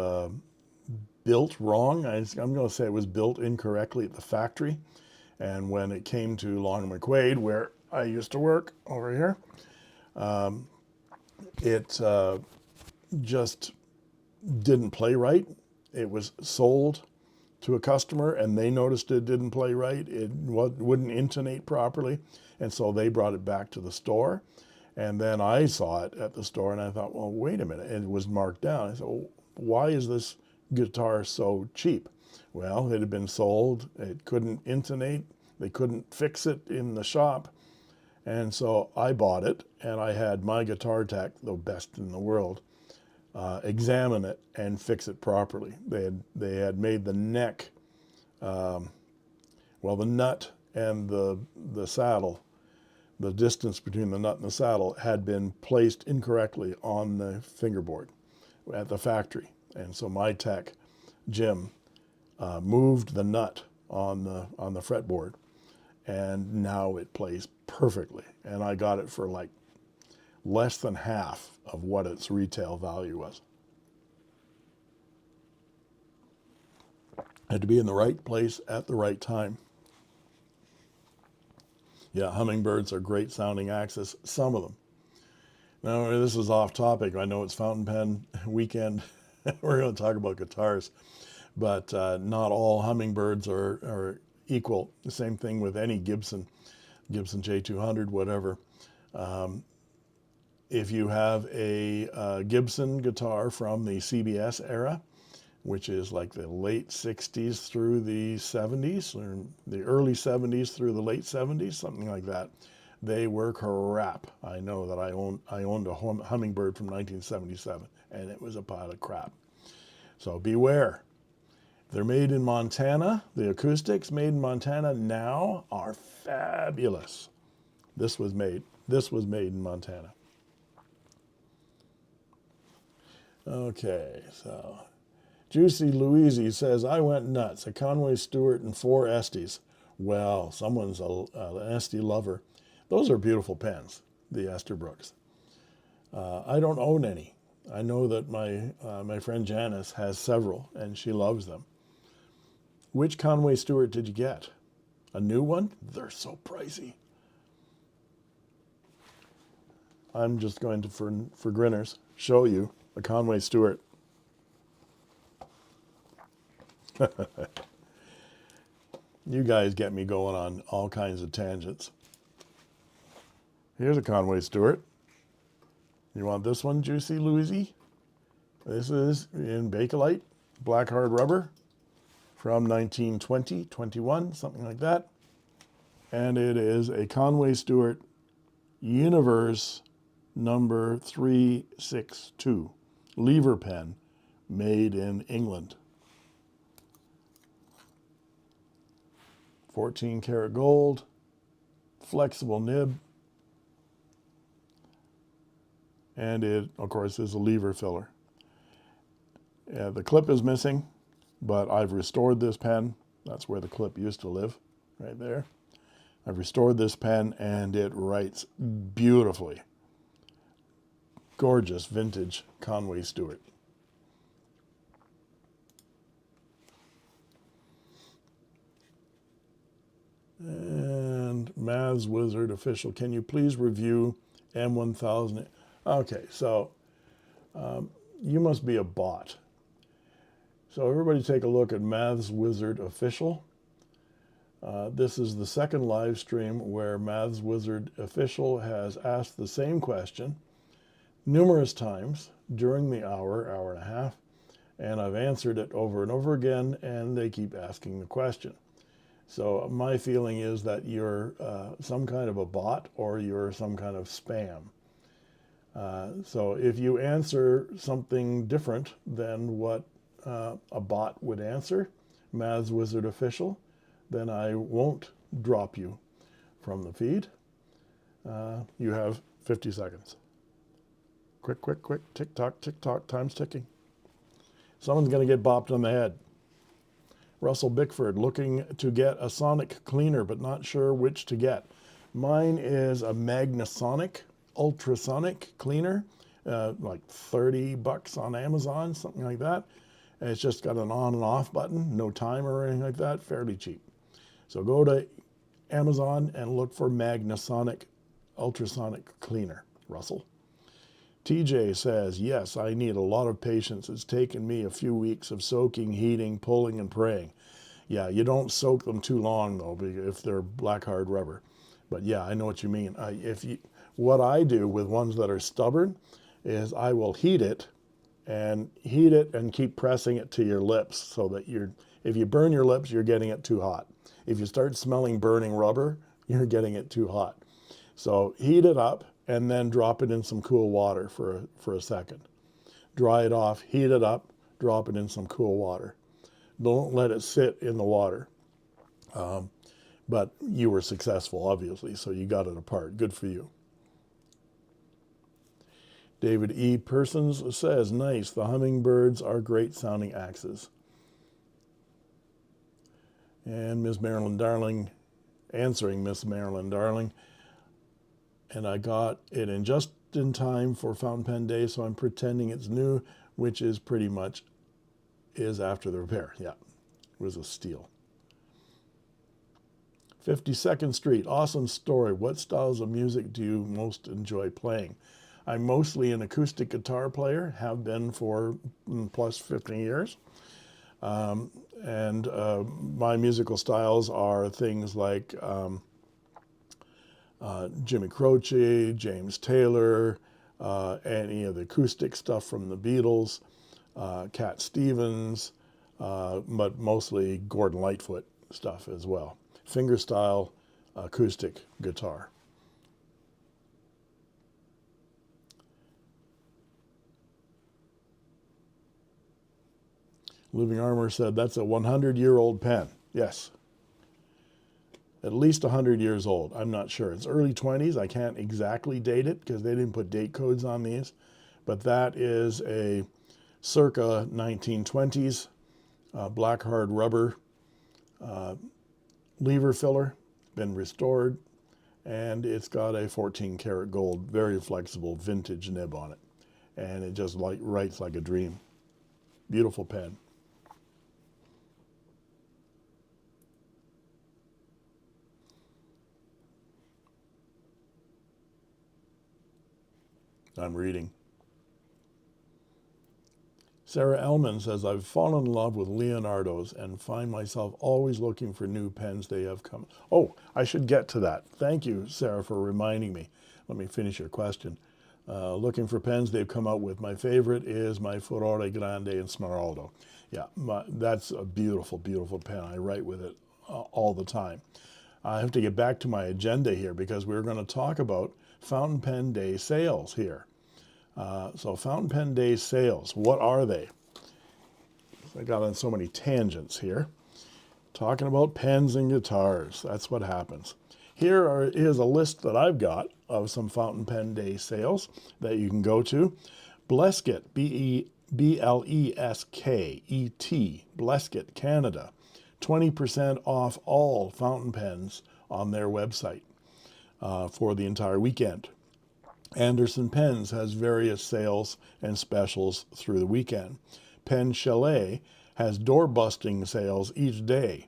built wrong. I'm going to say it was built incorrectly at the factory. And when it came to Long McQuaid, where I used to work over here, it just didn't play right. It was sold to a customer and they noticed it didn't play right. It wouldn't intonate properly. And so they brought it back to the store. And then I saw it at the store and I thought, well, wait a minute. And it was marked down. I said, well, why is this guitar so cheap? Well, it had been sold. It couldn't intonate. They couldn't fix it in the shop. And so I bought it, and I had my guitar tech, the best in the world, examine it and fix it properly. They had made the neck, well, the nut and the saddle, the distance between the nut and the saddle had been placed incorrectly on the fingerboard at the factory. And so my tech, Jim, moved the nut on the fretboard, and now it plays perfectly. And I got it for like less than half of what its retail value was. Had to be in the right place at the right time. Yeah, hummingbirds are great sounding axes, some of them. Now, this is off topic. I know it's fountain pen weekend. We're going to talk about guitars, but not all hummingbirds are equal. The same thing with any Gibson J200, whatever. If you have a Gibson guitar from the CBS era, which is like the late 60s through the 70s, or the early 70s through the late 70s, something like that, they were crap. I know that I owned a hummingbird from 1977, and it was a pile of crap. So beware. They're made in Montana. The acoustics made in Montana now are fabulous. This was made in Montana. Okay, so Juicy Louise says, I went nuts. A Conway Stewart and 4 Estes. Well, someone's an Estes lover. Those are beautiful pens, the Esterbrooks. I don't own any. I know that my friend Janice has several, and she loves them. Which Conway Stewart did you get? A new one? They're so pricey. I'm just going to, for grinners, show you a Conway Stewart. You guys get me going on all kinds of tangents. Here's a Conway Stewart. You want this one, Juicy Louise? This is in Bakelite, black hard rubber, from 1920, 21, something like that. And it is a Conway Stewart Universe number 362, lever pen, made in England. 14 karat gold, flexible nib, and it, of course, is a lever filler. The clip is missing, but I've restored this pen. That's where the clip used to live, right there. I've restored this pen, and it writes beautifully. Gorgeous vintage Conway Stewart. And Maths Wizard Official, can you please review M1000? Okay, so you must be a bot. So everybody take a look at Maths Wizard Official. This is the second live stream where Maths Wizard Official has asked the same question numerous times during the hour and a half, and I've answered it over and over again, and they keep asking the question. So my feeling is that you're some kind of a bot or you're some kind of spam. So if you answer something different than what a bot would answer, Maths Wizard Official, then I won't drop you from the feed. You have 50 seconds. Quick, quick, quick, tick-tock, tick-tock, time's ticking. Someone's going to get bopped on the head. Russell Bickford, looking to get a sonic cleaner, but not sure which to get. Mine is a Magnasonic, ultrasonic cleaner, like $30 on Amazon, something like that. And it's just got an on and off button, no timer or anything like that, fairly cheap. So go to Amazon and look for Magnasonic ultrasonic cleaner, Russell. TJ says, yes, I need a lot of patience. It's taken me a few weeks of soaking, heating, pulling, and praying. Yeah, you don't soak them too long, though, if they're black hard rubber. But yeah, I know what you mean. What I do with ones that are stubborn is I will heat it and keep pressing it to your lips so that if you burn your lips, you're getting it too hot. If you start smelling burning rubber, you're getting it too hot. So heat it up and then drop it in some cool water for a second. Dry it off, heat it up, drop it in some cool water. Don't let it sit in the water. But you were successful, obviously, so you got it apart. Good for you. David E. Persons says, nice, the hummingbirds are great sounding axes. And Miss Marilyn Darling, answering Miss Marilyn Darling, and I got it just in time for Fountain Pen Day, so I'm pretending it's new, which is pretty much is after the repair. Yeah, was a steal. 52nd Street, awesome story. What styles of music do you most enjoy playing? I'm mostly an acoustic guitar player, have been for plus 15 years. And my musical styles are things like Jimmy Croce, James Taylor, any of the acoustic stuff from the Beatles, Cat Stevens, but mostly Gordon Lightfoot stuff as well. Fingerstyle acoustic guitar. Living Armor said, that's a 100-year-old pen. Yes. At least 100 years old. I'm not sure. It's early 20s. I can't exactly date it because they didn't put date codes on these. But that is a circa 1920s black hard rubber lever filler, been restored, and it's got a 14 karat gold, very flexible vintage nib on it. And it just writes like a dream. Beautiful pen. I'm reading. Sarah Ellman says, I've fallen in love with Leonardo's and find myself always looking for new pens they have come. Oh, I should get to that. Thank you, Sarah, for reminding me. Let me finish your question. Looking for pens they've come out with. My favorite is my Furore Grande in Smeraldo. Yeah, that's a beautiful, beautiful pen. I write with it all the time. I have to get back to my agenda here because we're going to talk about Fountain Pen Day sales here. So Fountain Pen Day sales, what are they? I got on so many tangents here. Talking about pens and guitars, that's what happens. Here's a list that I've got of some Fountain Pen Day sales that you can go to. Blesket, B-L-E-S-K-E-T, Blesket, Canada. 20% off all fountain pens on their website for the entire weekend. Anderson Pens has various sales and specials through the weekend. Pen Chalet has door-busting sales each day.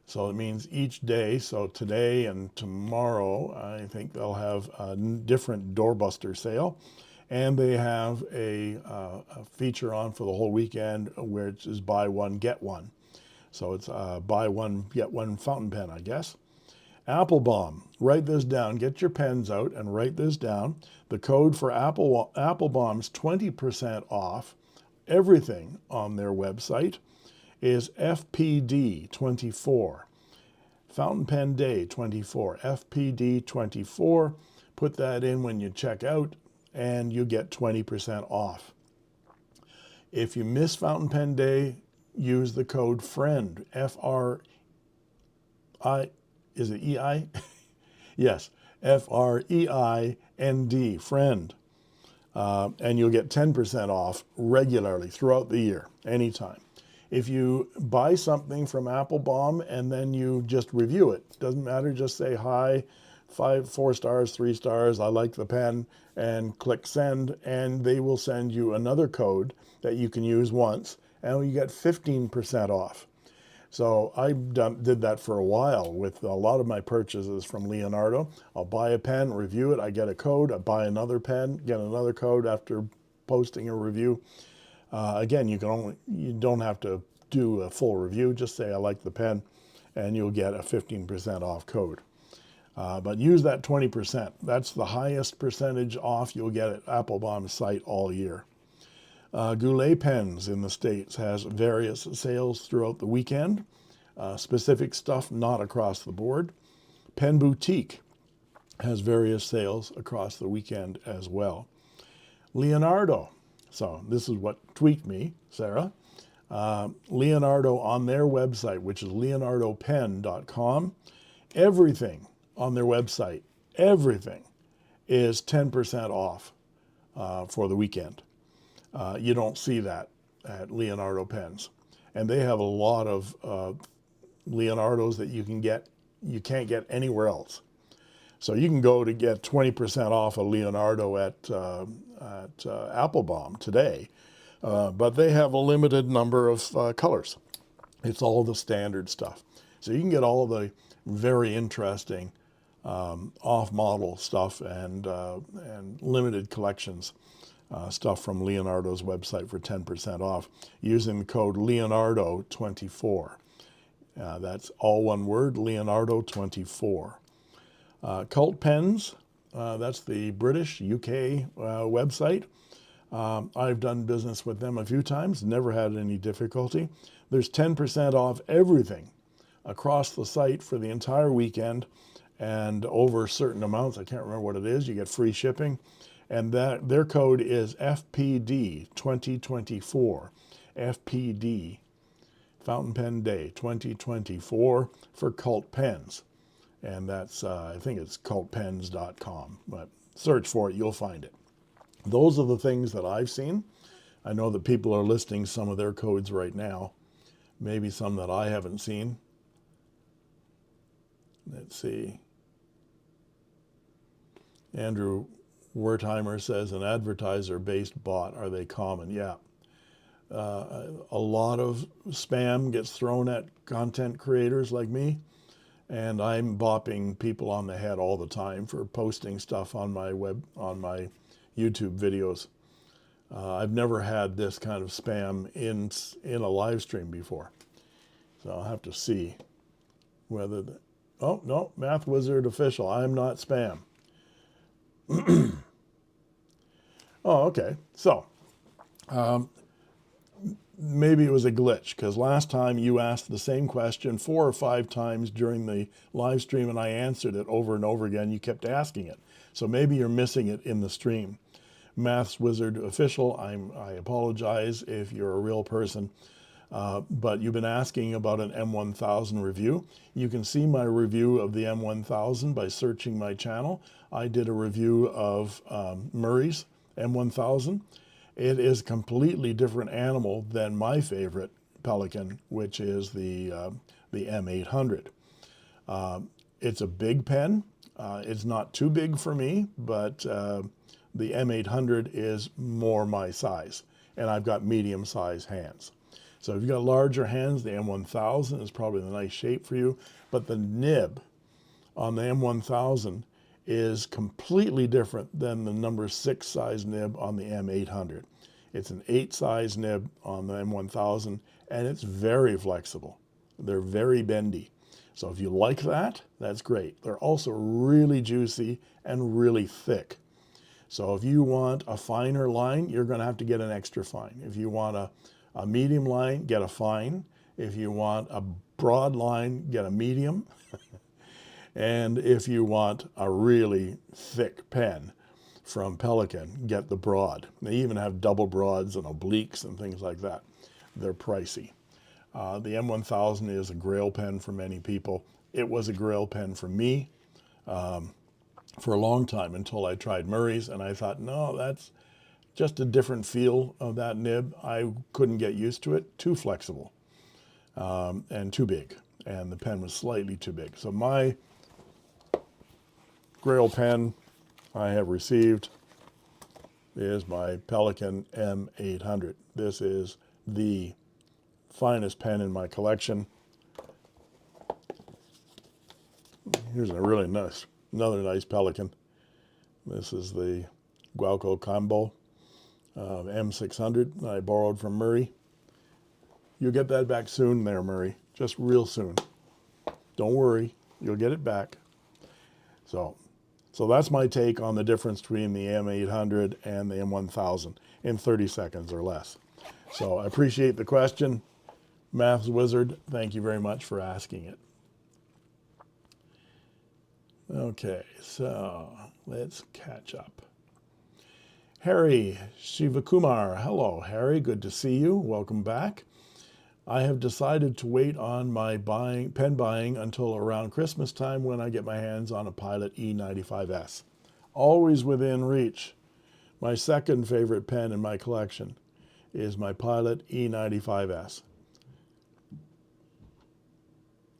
So it means each day, so today and tomorrow, I think they'll have a different doorbuster sale. And they have a feature on for the whole weekend, which is buy one, get one. So it's buy one, get one fountain pen, I guess. Applebaum, write this down. Get your pens out and write this down. The code for Applebaum's 20% off everything on their website is FPD24. Fountain Pen Day 24, FPD24. Put that in when you check out and you get 20% off. If you miss Fountain Pen Day, use the code FRIEND, F-R-I, is it E-I? Yes, F-R-E-I-N-D, friend. And you'll get 10% off regularly throughout the year, anytime. If you buy something from Applebaum and then you just review it, doesn't matter, just say hi, 4 stars, 3 stars, I like the pen, and click send, and they will send you another code that you can use once, and you get 15% off. So I did that for a while with a lot of my purchases from Leonardo. I'll buy a pen, review it, I get a code, I buy another pen, get another code after posting a review. Again, you don't have to do a full review, just say I like the pen, and you'll get a 15% off code. But use that 20%. That's the highest percentage off you'll get at Applebaum's site all year. Goulet Pens in the States has various sales throughout the weekend. Specific stuff not across the board. Pen Boutique has various sales across the weekend as well. Leonardo, so this is what tweaked me, Sarah. Leonardo on their website, which is leonardopen.com, everything on their website, everything is 10% off for the weekend. You don't see that at Leonardo Pens. And they have a lot of Leonardos that you can't get anywhere else. So you can go to get 20% off a Leonardo at Applebaum today, but they have a limited number of colors. It's all the standard stuff. So you can get all the very interesting off-model stuff and limited collections stuff from Leonardo's website for 10% off using the code Leonardo24. That's all one word, Leonardo24. Cult Pens, that's the British UK website. I've done business with them a few times, never had any difficulty. There's 10% off everything across the site for the entire weekend, and over certain amounts, I can't remember what it is, you get free shipping. And that their code is FPD 2024. FPD, Fountain Pen Day 2024 for Cult Pens. And that's, I think it's cultpens.com, but search for it, you'll find it. Those are the things that I've seen. I know that people are listing some of their codes right now, maybe some that I haven't seen. Let's see. Andrew Wertheimer says, an advertiser-based bot, are they common? Yeah. A lot of spam gets thrown at content creators like me, and I'm bopping people on the head all the time for posting stuff on my YouTube videos. I've never had this kind of spam in a live stream before. So I'll have to see whether oh, no, Math Wizard Official, I'm not spam. Oh, okay. So maybe it was a glitch, because last time you asked the same question 4 or 5 times during the live stream and I answered it over and over again. You kept asking it. So maybe you're missing it in the stream. Maths Wizard Official, I apologize if you're a real person, but you've been asking about an M1000 review. You can see my review of the M1000 by searching my channel. I did a review of Murray's M1000. It is a completely different animal than my favorite Pelican, which is the M800. It's a big pen. It's not too big for me, but the M800 is more my size, and I've got medium-sized hands. So if you've got larger hands, the M1000 is probably the nice shape for you, but the nib on the M1000 is completely different than the number 6 size nib on the M800. It's an 8 size nib on the M1000, and it's very flexible. They're very bendy. So if you like that, that's great. They're also really juicy and really thick. So if you want a finer line, you're going to have to get an extra fine. If you want a medium line, get a fine. If you want a broad line, get a medium. And if you want a really thick pen from Pelican, get the broad. They even have double broads and obliques and things like that. They're pricey. The M1000 is a Grail pen for many people. It was a Grail pen for me for a long time until I tried Murray's, and I thought, no, that's just a different feel of that nib. I couldn't get used to it. Too flexible and too big, and the pen was slightly too big. So my Grail pen I have received is my Pelican M800. This is the finest pen in my collection. Here's a really nice, another nice Pelican. This is the Gualco Combo M600 I borrowed from Murray. You'll get that back soon there, Murray. Just real soon. Don't worry, you'll get it back. So that's my take on the difference between the M800 and the M1000 in 30 seconds or less. So I appreciate the question. Maths Wizard, thank you very much for asking it. Okay, so let's catch up. Harry Shivakumar, hello Harry, good to see you, welcome back. I have decided to wait on my pen buying until around Christmas time when I get my hands on a Pilot E95S. Always within reach. My second favorite pen in my collection is my Pilot E95S.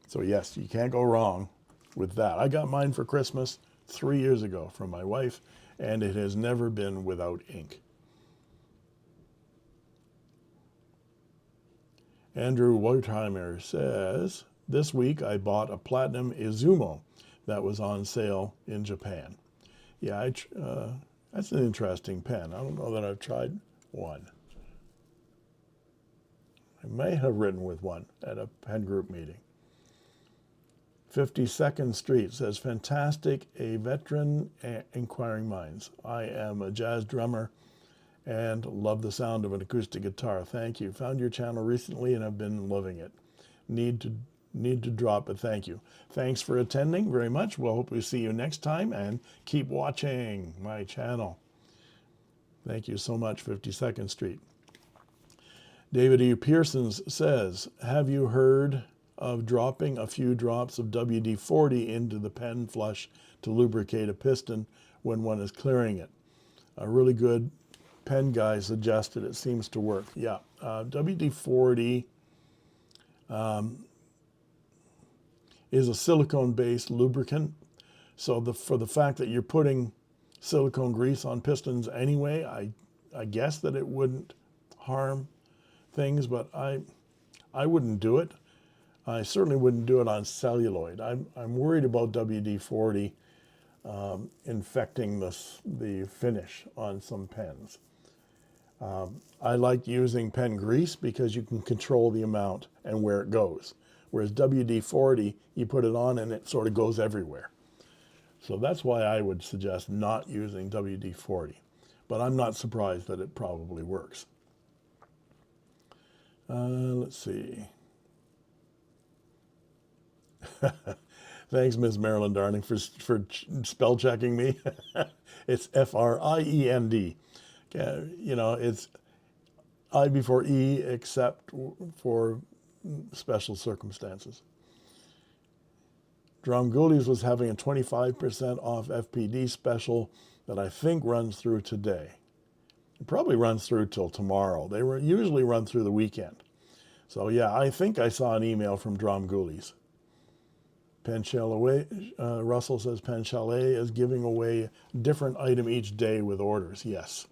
So yes, you can't go wrong with that. I got mine for Christmas 3 years ago from my wife, and it has never been without ink. Andrew Wertheimer says, this week I bought a Platinum Izumo that was on sale in Japan. Yeah, that's an interesting pen. I don't know that I've tried one. I may have written with one at a pen group meeting. 52nd Street says, fantastic, a veteran Inkquiring Minds. I am a jazz drummer and love the sound of an acoustic guitar. Thank you. Found your channel recently and have been loving it. Need to drop, but thank you. Thanks for attending very much. We'll hope we see you next time, and keep watching my channel. Thank you so much, 52nd Street. David E. Pearson says, have you heard of dropping a few drops of WD-40 into the pen flush to lubricate a piston when one is clearing it? A really good pen guy suggested it. Seems to work. Yeah, WD-40 is a silicone-based lubricant. So for the fact that you're putting silicone grease on pistons anyway, I guess that it wouldn't harm things, but I wouldn't do it. I certainly wouldn't do it on celluloid. I'm worried about WD-40 infecting the finish on some pens. I like using pen grease because you can control the amount and where it goes. Whereas WD-40, you put it on and it sort of goes everywhere. So that's why I would suggest not using WD-40. But I'm not surprised that it probably works. Let's see. Thanks, Ms. Marilyn Darling, for spell checking me. It's F-R-I-E-N-D. You know, it's I before E except for special circumstances. Dromgoulies was having a 25% off FPD special that I think runs through today. It probably runs through till tomorrow. They usually run through the weekend. So yeah, I think I saw an email from Dromgoulies. Pen Chalet, Russell says Pen Chalet is giving away a different item each day with orders. Yes.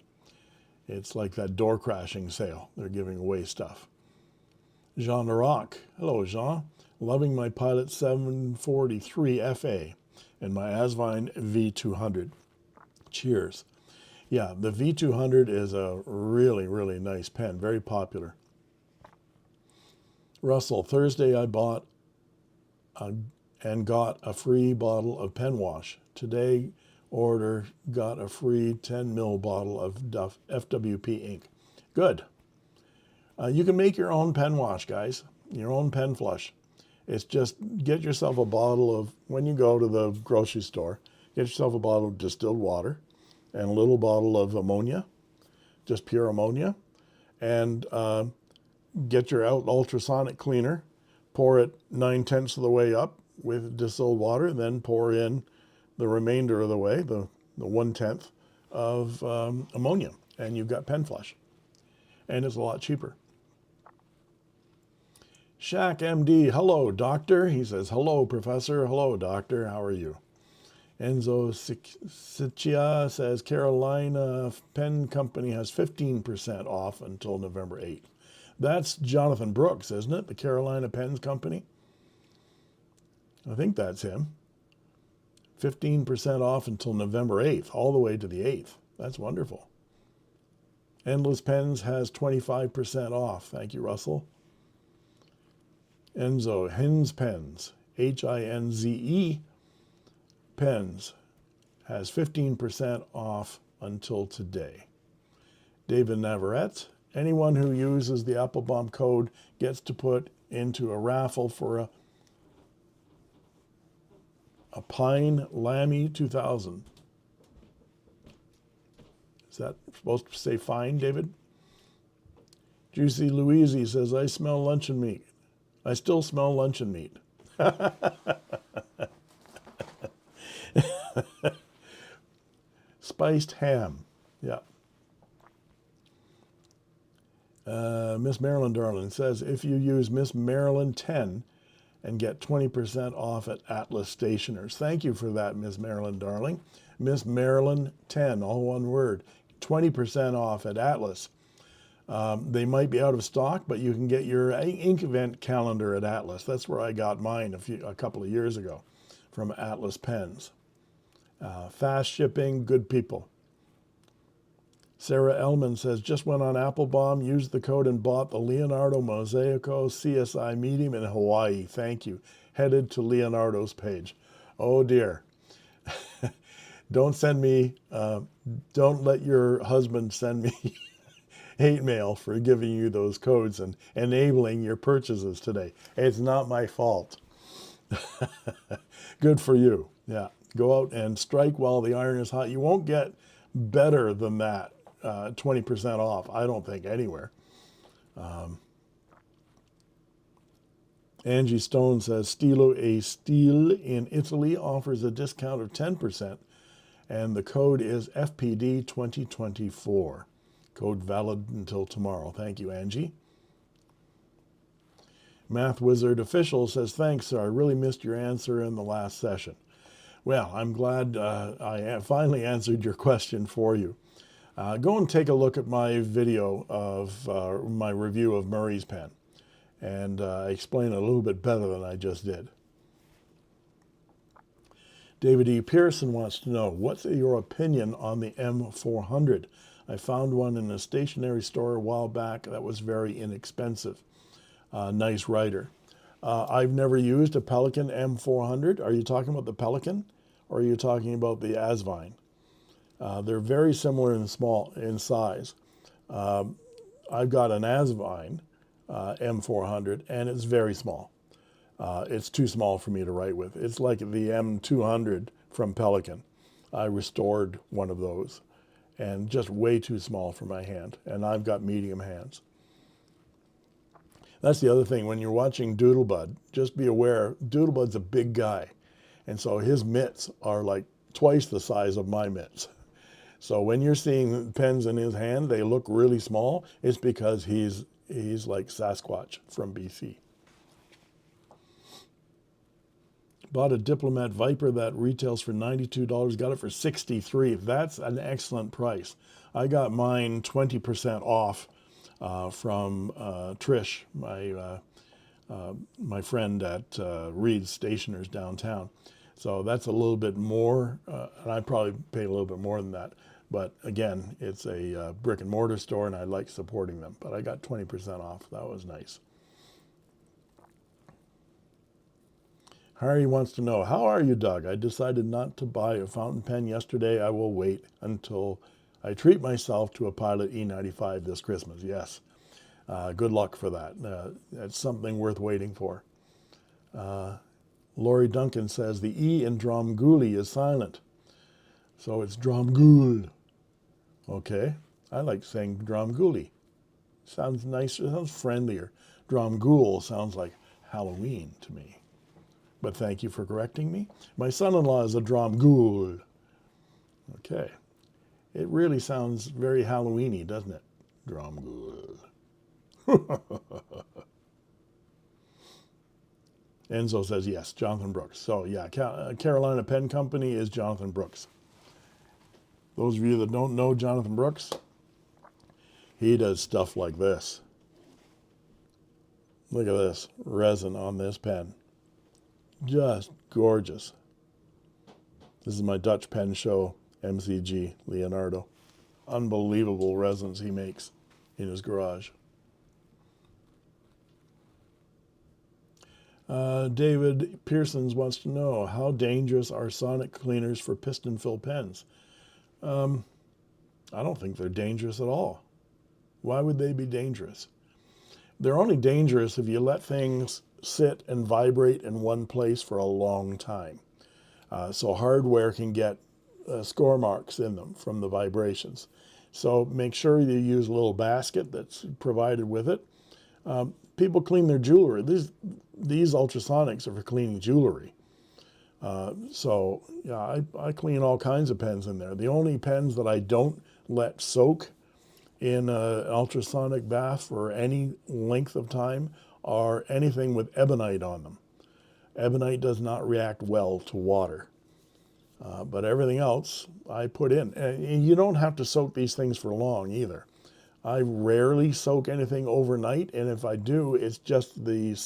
It's like that door crashing sale. They're giving away stuff. Jean Larocque. Hello, Jean. Loving my Pilot 743 FA and my Asvine V200. Cheers. Yeah, the V200 is a really, really nice pen. Very popular. Russell, Thursday I bought and got a free bottle of pen wash. Today, order got a free 10 ml bottle of FWP ink. Good. You can make your own pen wash, guys. Your own pen flush. It's just get yourself a bottle of, when you go to the grocery store, get yourself a bottle of distilled water and a little bottle of ammonia, just pure ammonia, and get your ultrasonic cleaner, pour it 9/10 of the way up with distilled water, then pour in the remainder of the way, the 1/10 of ammonia, and you've got pen flush. And it's a lot cheaper. Shaq MD, hello, doctor. He says, hello, professor. Hello, doctor. How are you? Enzo Siccia says, Carolina Pen Company has 15% off until November 8th. That's Jonathan Brooks, isn't it? The Carolina Pens Company? I think that's him. 15% off until November 8th, all the way to the 8th. That's wonderful. Endless Pens has 25% off. Thank you, Russell. Enzo, Hinze Pens, Hinze Pens, has 15% off until today. David Navarrete, anyone who uses the Applebaum code gets to put into a raffle for a Pine Lamy 2000. Is that supposed to say fine, David? Juicy Louise says, I smell luncheon meat. I still smell luncheon meat. Spiced ham. Yeah. Miss Marilyn Darling says, if you use Miss Marilyn 10 and get 20% off at Atlas Stationers. Thank you for that, Miss Marilyn Darling. Miss Marilyn 10, all one word. 20% off at Atlas. They might be out of stock, but you can get your ink event calendar at Atlas. That's where I got mine a couple of years ago from Atlas Pens. Fast shipping, good people. Sarah Ellman says, just went on Applebaum, used the code and bought the Leonardo Mosaico CSI Medium in Hawaii. Thank you. Headed to Leonardo's page. Oh dear. Don't send me, don't let your husband send me hate mail for giving you those codes and enabling your purchases today. It's not my fault. Good for you. Yeah. Go out and strike while the iron is hot. You won't get better than that, 20% off, I don't think, anywhere. Angie Stone says, Stilo A Steel in Italy offers a discount of 10%, and the code is FPD 2024. Code valid until tomorrow. Thank you, Angie. Math Wizard Official says, thanks, sir. I really missed your answer in the last session. Well, I'm glad I finally answered your question for you. Go and take a look at my video of my review of Murray's pen, and explain it a little bit better than I just did. David E. Pearson wants to know, what's your opinion on the M400? I found one in a stationery store a while back that was very inexpensive. Nice writer. I've never used a Pelican M400. Are you talking about the Pelican, or are you talking about the Asvine? They're very similar in size. I've got an Asvine M400, and it's very small. It's too small for me to write with. It's like the M200 from Pelican. I restored one of those, and just way too small for my hand, and I've got medium hands. That's the other thing. When you're watching Doodlebud, just be aware, Doodlebud's a big guy, and so his mitts are like twice the size of my mitts. So when you're seeing pens in his hand, they look really small. It's because he's like Sasquatch from BC. Bought a Diplomat Viper that retails for $92, got it for $63. That's an excellent price. I got mine 20% off from Trish, my friend at Reids Stationers downtown. So that's a little bit more, and I probably paid a little bit more than that. But again, it's a brick and mortar store, and I like supporting them. But I got 20% off. That was nice. Harry wants to know, how are you, Doug? I decided not to buy a fountain pen yesterday. I will wait until I treat myself to a Pilot E95 this Christmas. Yes. Good luck for that. That's something worth waiting for. Laurie Duncan says the E in Dromgoole is silent. So it's Dromgoole. Okay. I like saying Dromgoole. Sounds nicer, sounds friendlier. Dromgoole sounds like Halloween to me. But thank you for correcting me. My son-in-law is a Dromgoole. Okay. It really sounds very Halloween-y, doesn't it? Dromgoole. Enzo says yes, Jonathan Brooks. So yeah, Carolina Pen Company is Jonathan Brooks. Those of you that don't know Jonathan Brooks, he does stuff like this. Look at this resin on this pen. Just gorgeous. This is my Dutch pen show, MCG Leonardo. Unbelievable resins he makes in his garage. David Pearsons wants to know, how dangerous are sonic cleaners for piston fill pens? I don't think they're dangerous at all. Why would they be dangerous? They're only dangerous if you let things sit and vibrate in one place for a long time. So hardware can get score marks in them from the vibrations. So make sure you use a little basket that's provided with it. People clean their jewelry. These ultrasonics are for cleaning jewelry. So yeah, I clean all kinds of pens in there. The only pens that I don't let soak in an ultrasonic bath for any length of time are anything with ebonite on them. Ebonite does not react well to water. But everything else I put in. And you don't have to soak these things for long either. I rarely soak anything overnight, and if I do, it's just the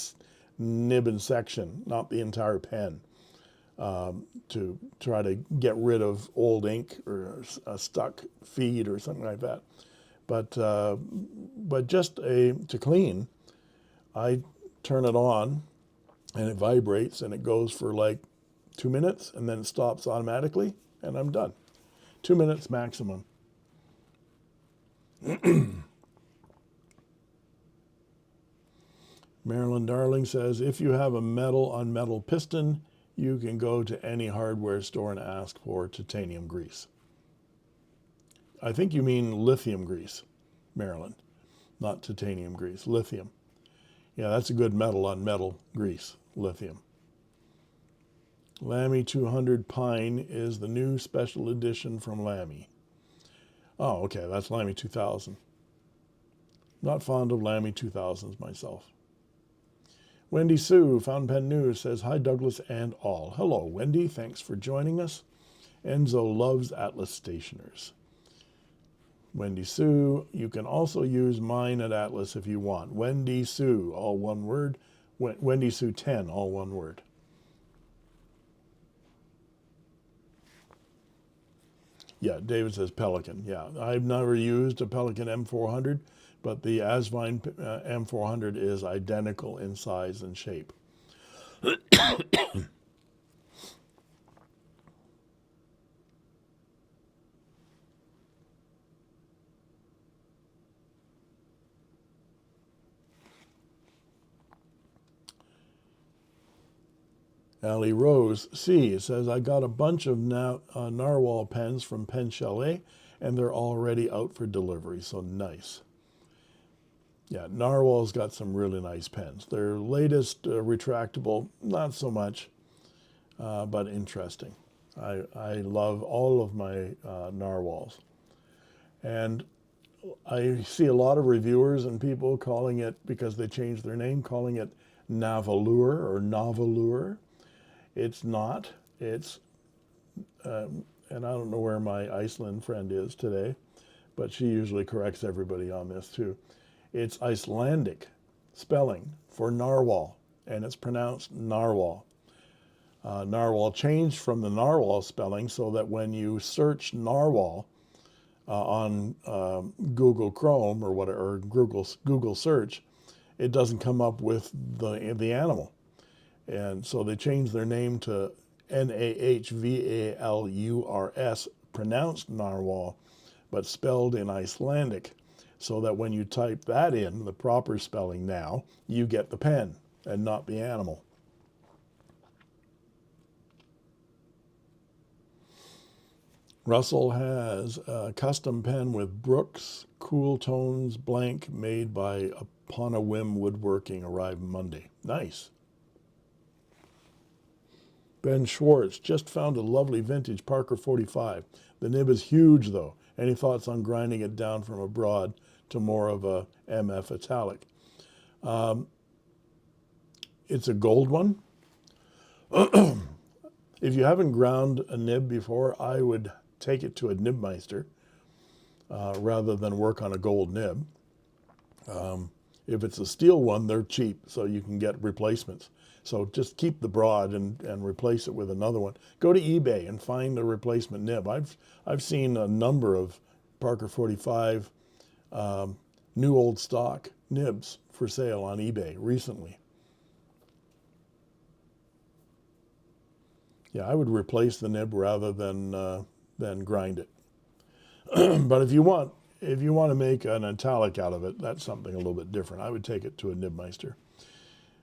nib and section, not the entire pen, to try to get rid of old ink or a stuck feed or something like that. But just to clean, I turn it on and it vibrates and it goes for like 2 minutes and then it stops automatically and I'm done. 2 minutes maximum. Marilyn Darling says, if you have a metal on metal piston, you can go to any hardware store and ask for titanium grease. I think you mean lithium grease, Marilyn, not titanium grease, lithium. Yeah, that's a good metal on metal grease, lithium. Lamy 200 Pine is the new special edition from Lamy. Oh, okay, that's Lamy 2000. Not fond of Lamy 2000s myself. Wendy Sue, Fountain Pen News, says, hi, Douglas and all. Hello, Wendy. Thanks for joining us. Enzo loves Atlas stationers. Wendy Sue, you can also use mine at Atlas if you want. Wendy Sue, all one word. Wendy Sue 10, all one word. Yeah, David says Pelican. Yeah, I've never used a Pelican M400. But the Asvine M400 is identical in size and shape. Allie Rose C says, I got a bunch of narwhal pens from Pen Chalet, and they're already out for delivery, so nice. Yeah, Narwhal's got some really nice pens. Their latest retractable, not so much, but interesting. I love all of my Narwhals. And I see a lot of reviewers and people calling it, because they changed their name, calling it Navalure or Navalure. It's not. It's, and I don't know where my Iceland friend is today, but she usually corrects everybody on this too. It's Icelandic spelling for narwhal, and it's pronounced narwhal. Narwhal changed from the narwhal spelling so that when you search narwhal on Google Chrome or whatever, or Google search, it doesn't come up with the animal. And so they changed their name to Nahvalurs, pronounced narwhal, but spelled in Icelandic, so that when you type that in, the proper spelling now, you get the pen and not the animal. Russell has a custom pen with Brooks Cool Tones blank made by Upon a Whim Woodworking, arrived Monday. Nice. Ben Schwartz just found a lovely vintage Parker 45. The nib is huge though. Any thoughts on grinding it down from a broad to more of a MF italic? It's a gold one. If you haven't ground a nib before, I would take it to a nibmeister rather than work on a gold nib. If it's a steel one, they're cheap, so you can get replacements. So just keep the broad and replace it with another one. Go to eBay and find a replacement nib. I've seen a number of Parker 45 new old stock nibs for sale on eBay recently. Yeah, I would replace the nib rather than grind it. But if you want to make an italic out of it, that's something a little bit different. I would take it to a nibmeister.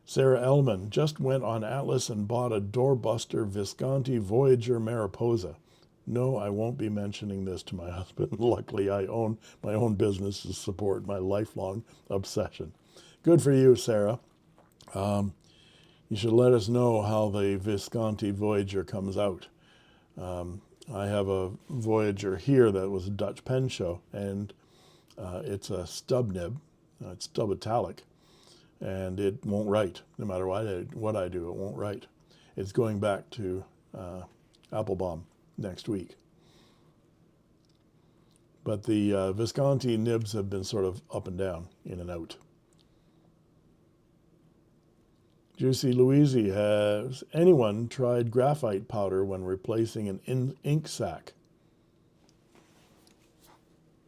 Sarah Ellman just went on Atlas and bought a doorbuster Visconti Voyager Mariposa. No, I won't be mentioning this to my husband. Luckily, I own my own business to support my lifelong obsession. Good for you, Sarah. You should let us know how the Visconti Voyager comes out. I have a Voyager here that was a Dutch pen show, and it's a stub nib. It's stub italic, and it won't write. No matter what I do, it won't write. It's going back to Applebaum next week. But the Visconti nibs have been sort of up and down, in and out. Juicy Louise, has anyone tried graphite powder when replacing an ink sac?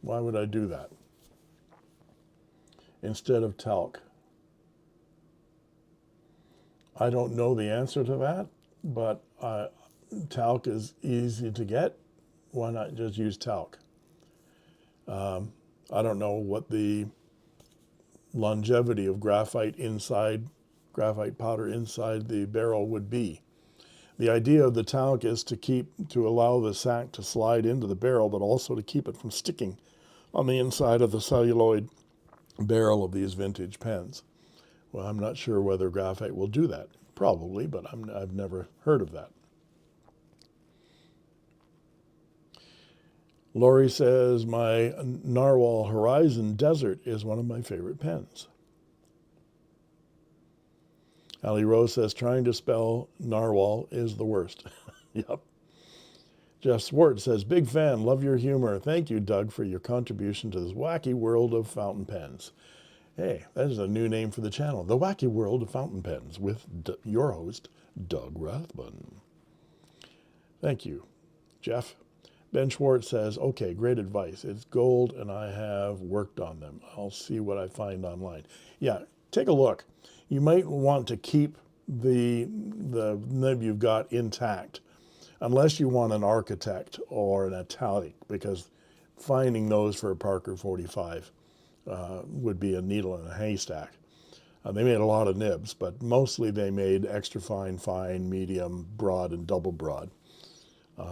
Why would I do that instead of talc? I don't know the answer to that, but talc is easy to get. Why not just use talc? I don't know what the longevity of graphite powder inside the barrel would be. The idea of the talc is to allow the sac to slide into the barrel, but also to keep it from sticking on the inside of the celluloid barrel of these vintage pens. Well, I'm not sure whether graphite will do that. Probably, but I've never heard of that. Lori says, my Narwhal Horizon Desert is one of my favorite pens. Ali Rose says, trying to spell narwhal is the worst. Yep. Jeff Swart says, big fan, love your humor. Thank you, Doug, for your contribution to this wacky world of fountain pens. Hey, that is a new name for the channel, The Wacky World of Fountain Pens, with your host, Doug Rathbun. Thank you, Jeff. Ben Schwartz says, okay, great advice. It's gold, and I have worked on them. I'll see what I find online. Yeah, take a look. You might want to keep the nib you've got intact, unless you want an architect or an italic, because finding those for a Parker 45 would be a needle in a haystack. They made a lot of nibs, but mostly they made extra fine, fine, medium, broad, and double broad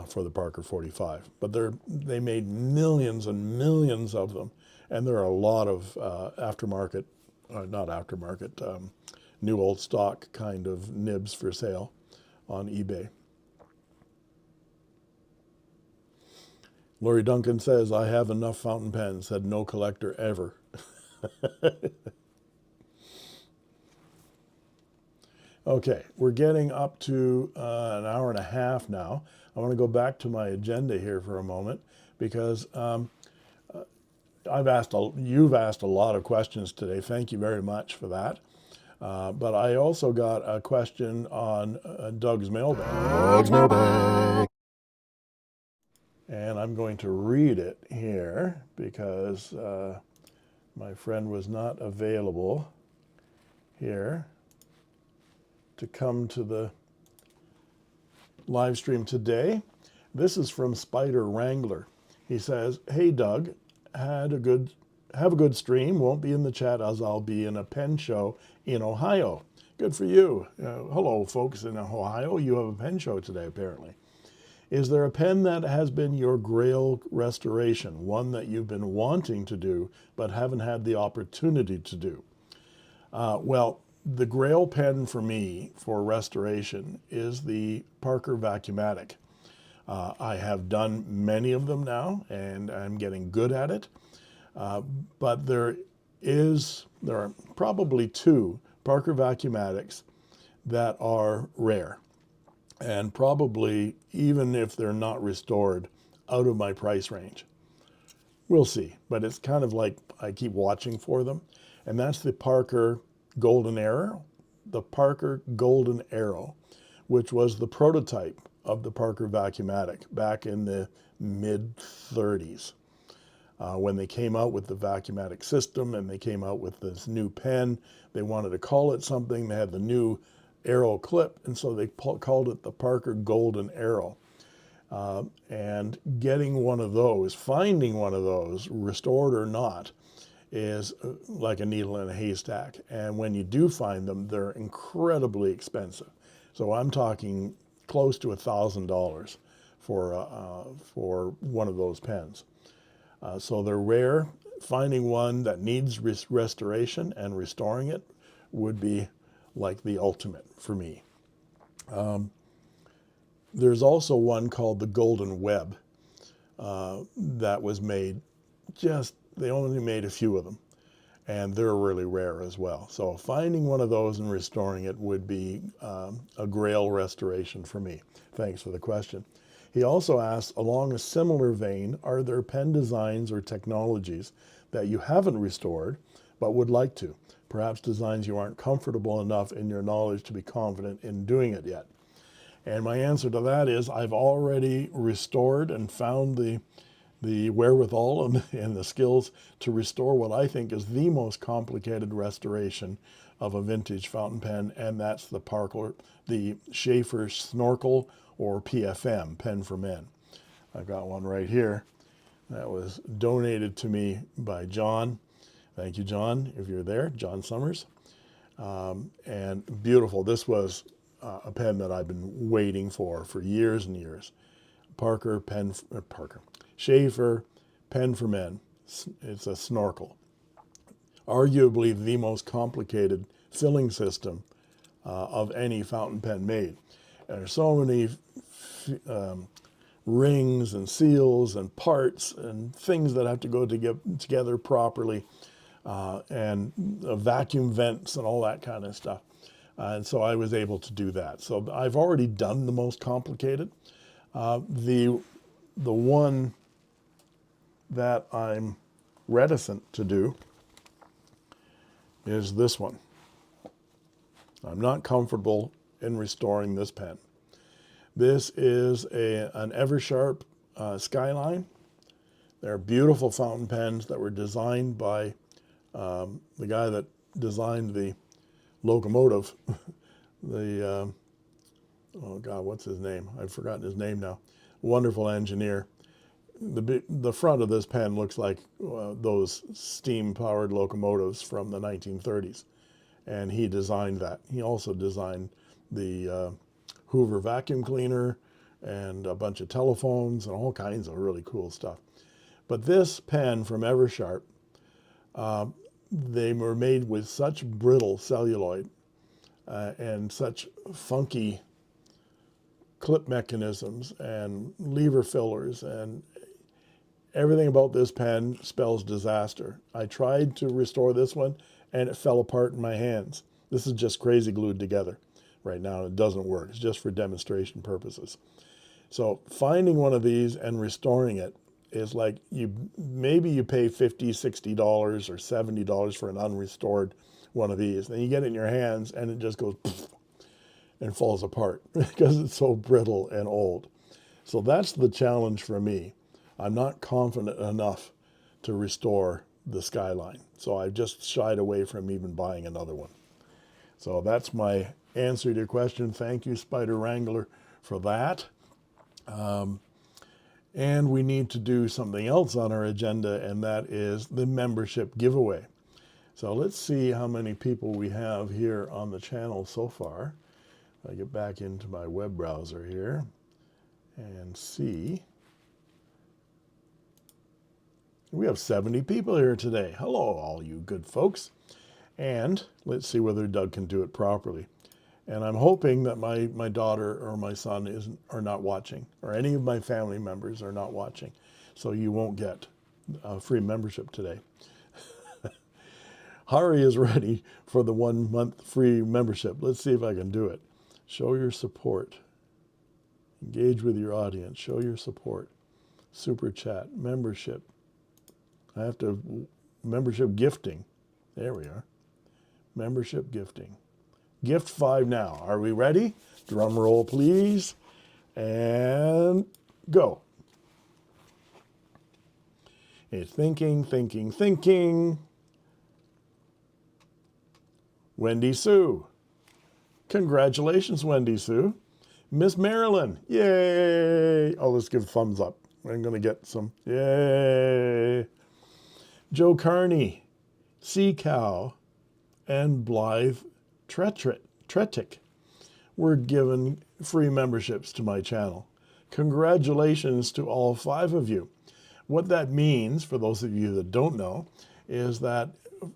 for the Parker 45. But they made millions and millions of them, and there are a lot of new old stock kind of nibs for sale on eBay. Lori Duncan says, I have enough fountain pens, said no collector ever. Okay, we're getting up to an hour and a half now. I want to go back to my agenda here for a moment because you've asked a lot of questions today. Thank you very much for that. But I also got a question on Doug's mailbag. Doug's mailbag. And I'm going to read it here because my friend was not available here to come to the live stream today. This is from Spider Wrangler. He says, hey Doug, have a good stream. Won't be in the chat as I'll be in a pen show in Ohio. Good for you. Hello folks in Ohio. You have a pen show today apparently. Is there a pen that has been your Grail restoration, one that you've been wanting to do but haven't had the opportunity to do? Well, the Grail pen for me for restoration is the Parker Vacuumatic. I have done many of them now and I'm getting good at it. But there are probably two Parker Vacuumatics that are rare. And probably, even if they're not restored, out of my price range. We'll see, but it's kind of like I keep watching for them. And that's the Parker Golden Arrow, which was the prototype of the Parker Vacuumatic back in the mid-30s. When they came out with the Vacuumatic system and they came out with this new pen, they wanted to call it something. They had the new arrow clip, and so they called it the Parker Golden Arrow. And getting one of those, finding one of those, restored or not, is like a needle in a haystack. And when you do find them, they're incredibly expensive. So I'm talking close to $1,000 for one of those pens. So they're rare. Finding one that needs restoration and restoring it would be like the ultimate for me. There's also one called the Golden Web that was made, they only made a few of them, and they're really rare as well. So finding one of those and restoring it would be a Grail restoration for me. Thanks for the question. He also asked, along a similar vein, are there pen designs or technologies that you haven't restored but would like to? Perhaps designs you aren't comfortable enough in your knowledge to be confident in doing it yet. And my answer to that is I've already restored and found the wherewithal and the skills to restore what I think is the most complicated restoration of a vintage fountain pen, and that's the Schaefer Snorkel, or PFM, Pen for Men. I've got one right here that was donated to me by John. Thank you, John, if you're there, John Summers. And beautiful. This was a pen that I've been waiting for years and years. Schaefer Pen for Men. It's a snorkel. Arguably the most complicated filling system of any fountain pen made. And there's so many rings and seals and parts and things that have to go together properly, and vacuum vents and all that kind of stuff. And so I was able to do that. So I've already done the most complicated. The one that I'm reticent to do is this one. I'm not comfortable in restoring this pen. This is an Eversharp Skyline. They're beautiful fountain pens that were designed by the guy that designed the locomotive. Oh God, what's his name? I've forgotten his name now. Wonderful engineer. The front of this pen looks like those steam-powered locomotives from the 1930s. And he designed that. He also designed the Hoover vacuum cleaner and a bunch of telephones and all kinds of really cool stuff. But this pen from Eversharp, they were made with such brittle celluloid and such funky clip mechanisms and lever fillers, and everything about this pen spells disaster. I tried to restore this one and it fell apart in my hands. This is just crazy glued together right now. It doesn't work. It's just for demonstration purposes. So finding one of these and restoring it is like maybe you pay $50, $60 or $70 for an unrestored one of these. Then you get it in your hands and it just goes and falls apart because it's so brittle and old. So that's the challenge for me. I'm not confident enough to restore the Skyline. So I've just shied away from even buying another one. So that's my answer to your question. Thank you, Spider Wrangler, for that. And we need to do something else on our agenda, and that is the membership giveaway. So let's see how many people we have here on the channel so far. I get back into my web browser here and see. We have 70 people here today. Hello, all you good folks. And let's see whether Doug can do it properly. And I'm hoping that my daughter or my son are not watching, or any of my family members are not watching. So you won't get a free membership today. Hari is ready for the 1 month free membership. Let's see if I can do it. Show your support. Engage with your audience. Show your support. Super chat. Membership. I have to, membership gifting. There we are. Membership gifting. Gift 5 now. Are we ready? Drum roll, please. And go. It's thinking, thinking, thinking. Wendy Sue. Congratulations, Wendy Sue. Miss Marilyn. Yay. Oh, let's give thumbs up. I'm going to get some. Yay. Joe Carney, Sea Cow, and Blythe Tretic were given free memberships to my channel. Congratulations to all 5 of you. What that means, for those of you that don't know, is that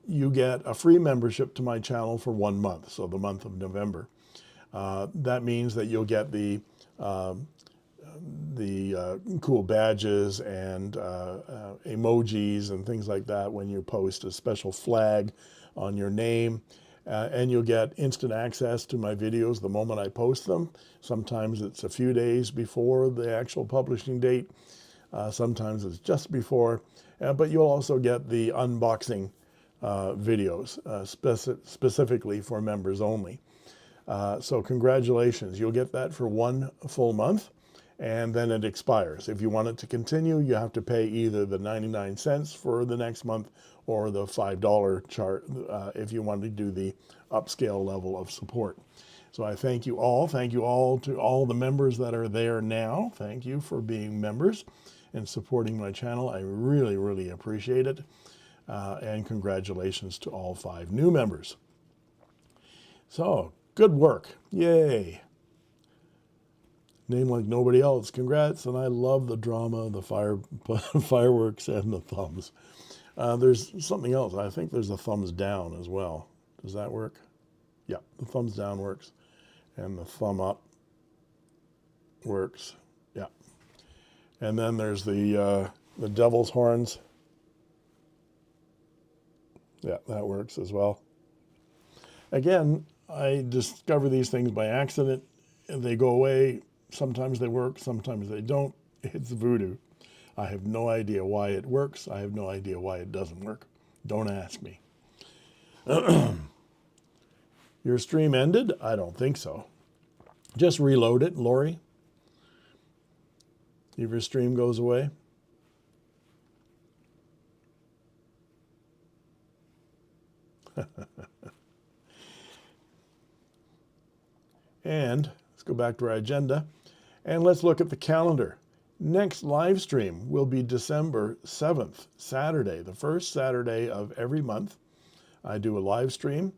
you get a free membership to my channel for 1 month, so the month of November. That means that you'll get the cool badges and emojis and things like that when you post a special flag on your name. And you'll get instant access to my videos the moment I post them. Sometimes it's a few days before the actual publishing date. Sometimes it's just before. But you'll also get the unboxing videos specifically for members only. So congratulations. You'll get that for 1 full month, and then it expires. If you want it to continue, you have to pay either the 99 cents for the next month or the $5 chart if you want to do the upscale level of support. So I thank you all. Thank you all to all the members that are there now. Thank you for being members and supporting my channel. I really, really appreciate it. And congratulations to all 5 new members. So, good work. Yay. Name like nobody else. Congrats. And I love the drama, the fireworks, and the thumbs. There's something else. I think there's a thumbs down as well. Does that work? Yeah, the thumbs down works. And the thumb up works. Yeah. And then there's the devil's horns. Yeah, that works as well. Again, I discover these things by accident. They go away. Sometimes they work, sometimes they don't. It's voodoo. I have no idea why it works. I have no idea why it doesn't work. Don't ask me. Your stream ended? I don't think so. Just reload it, Lori. If your stream goes away. And let's go back to our agenda and let's look at the calendar. Next live stream will be December 7th, Saturday, the first Saturday of every month. I do a live stream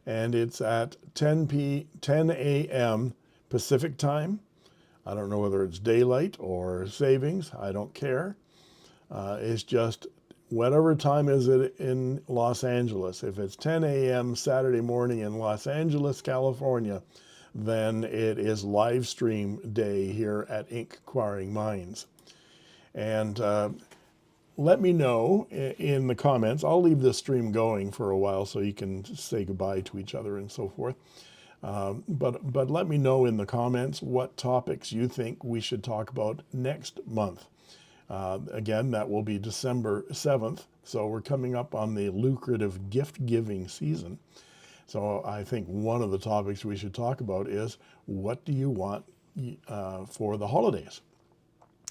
and it's at 10 a.m. Pacific time. I don't know whether it's daylight or savings. I don't care. It's just whatever time is it in Los Angeles. If it's 10 a.m. Saturday morning in Los Angeles, California, then it is live stream day here at Inkquiring Minds. And let me know in the comments. I'll leave this stream going for a while so you can say goodbye to each other and so forth. But let me know in the comments what topics you think we should talk about next month. Again, that will be December 7th. So we're coming up on the lucrative gift giving season. So I think one of the topics we should talk about is what do you want for the holidays?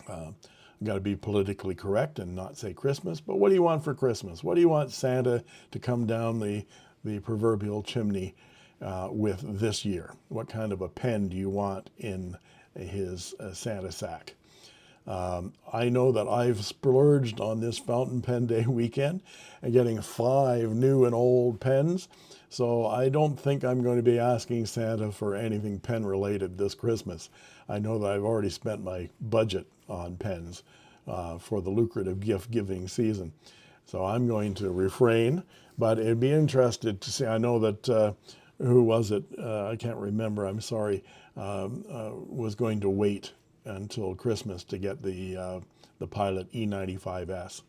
I've got to be politically correct and not say Christmas, but what do you want for Christmas? What do you want Santa to come down the proverbial chimney with this year? What kind of a pen do you want in his Santa sack? I know that I've splurged on this fountain pen day weekend and getting 5 new and old pens. So I don't think I'm going to be asking Santa for anything pen related this Christmas. I know that I've already spent my budget on pens for the lucrative gift giving season. So I'm going to refrain, but it'd be interested to see. I know that, who was it? I can't remember, I'm sorry, was going to wait until Christmas to get the Pilot E95S.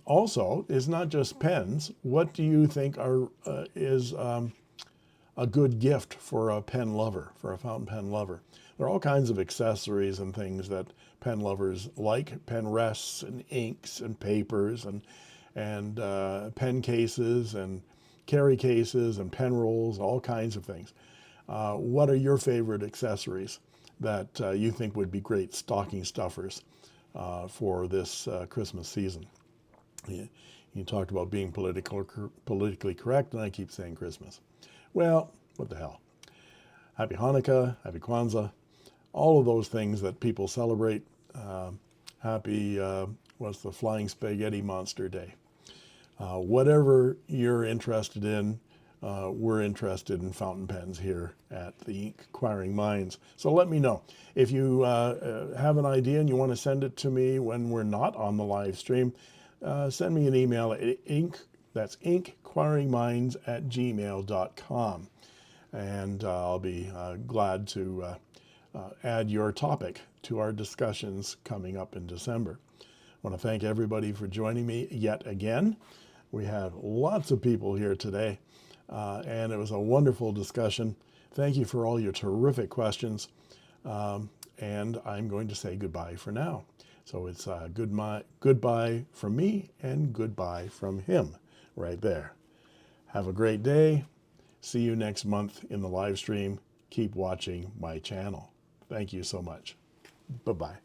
Also, it's not just pens. What do you think is a good gift for a pen lover, for a fountain pen lover? There are all kinds of accessories and things that pen lovers like: pen rests and inks and papers and pen cases and carry cases and pen rolls, all kinds of things. What are your favorite accessories that you think would be great stocking stuffers for this Christmas season? You talked about being politically correct, and I keep saying Christmas. Well, what the hell? Happy Hanukkah, Happy Kwanzaa, all of those things that people celebrate. Happy, what's the Flying Spaghetti Monster Day? Whatever you're interested in, we're interested in fountain pens here at the Inkquiring Minds. So let me know. If you have an idea and you want to send it to me when we're not on the live stream, send me an email at that's inkquiringminds@gmail.com. And I'll be glad to add your topic to our discussions coming up in December. I want to thank everybody for joining me yet again. We had lots of people here today. and it was a wonderful discussion. Thank you for all your terrific questions. And I'm going to say goodbye for now. So it's goodbye from me and goodbye from him right there. Have a great day. See you next month in the live stream. Keep watching my channel. Thank you so much. Bye-bye.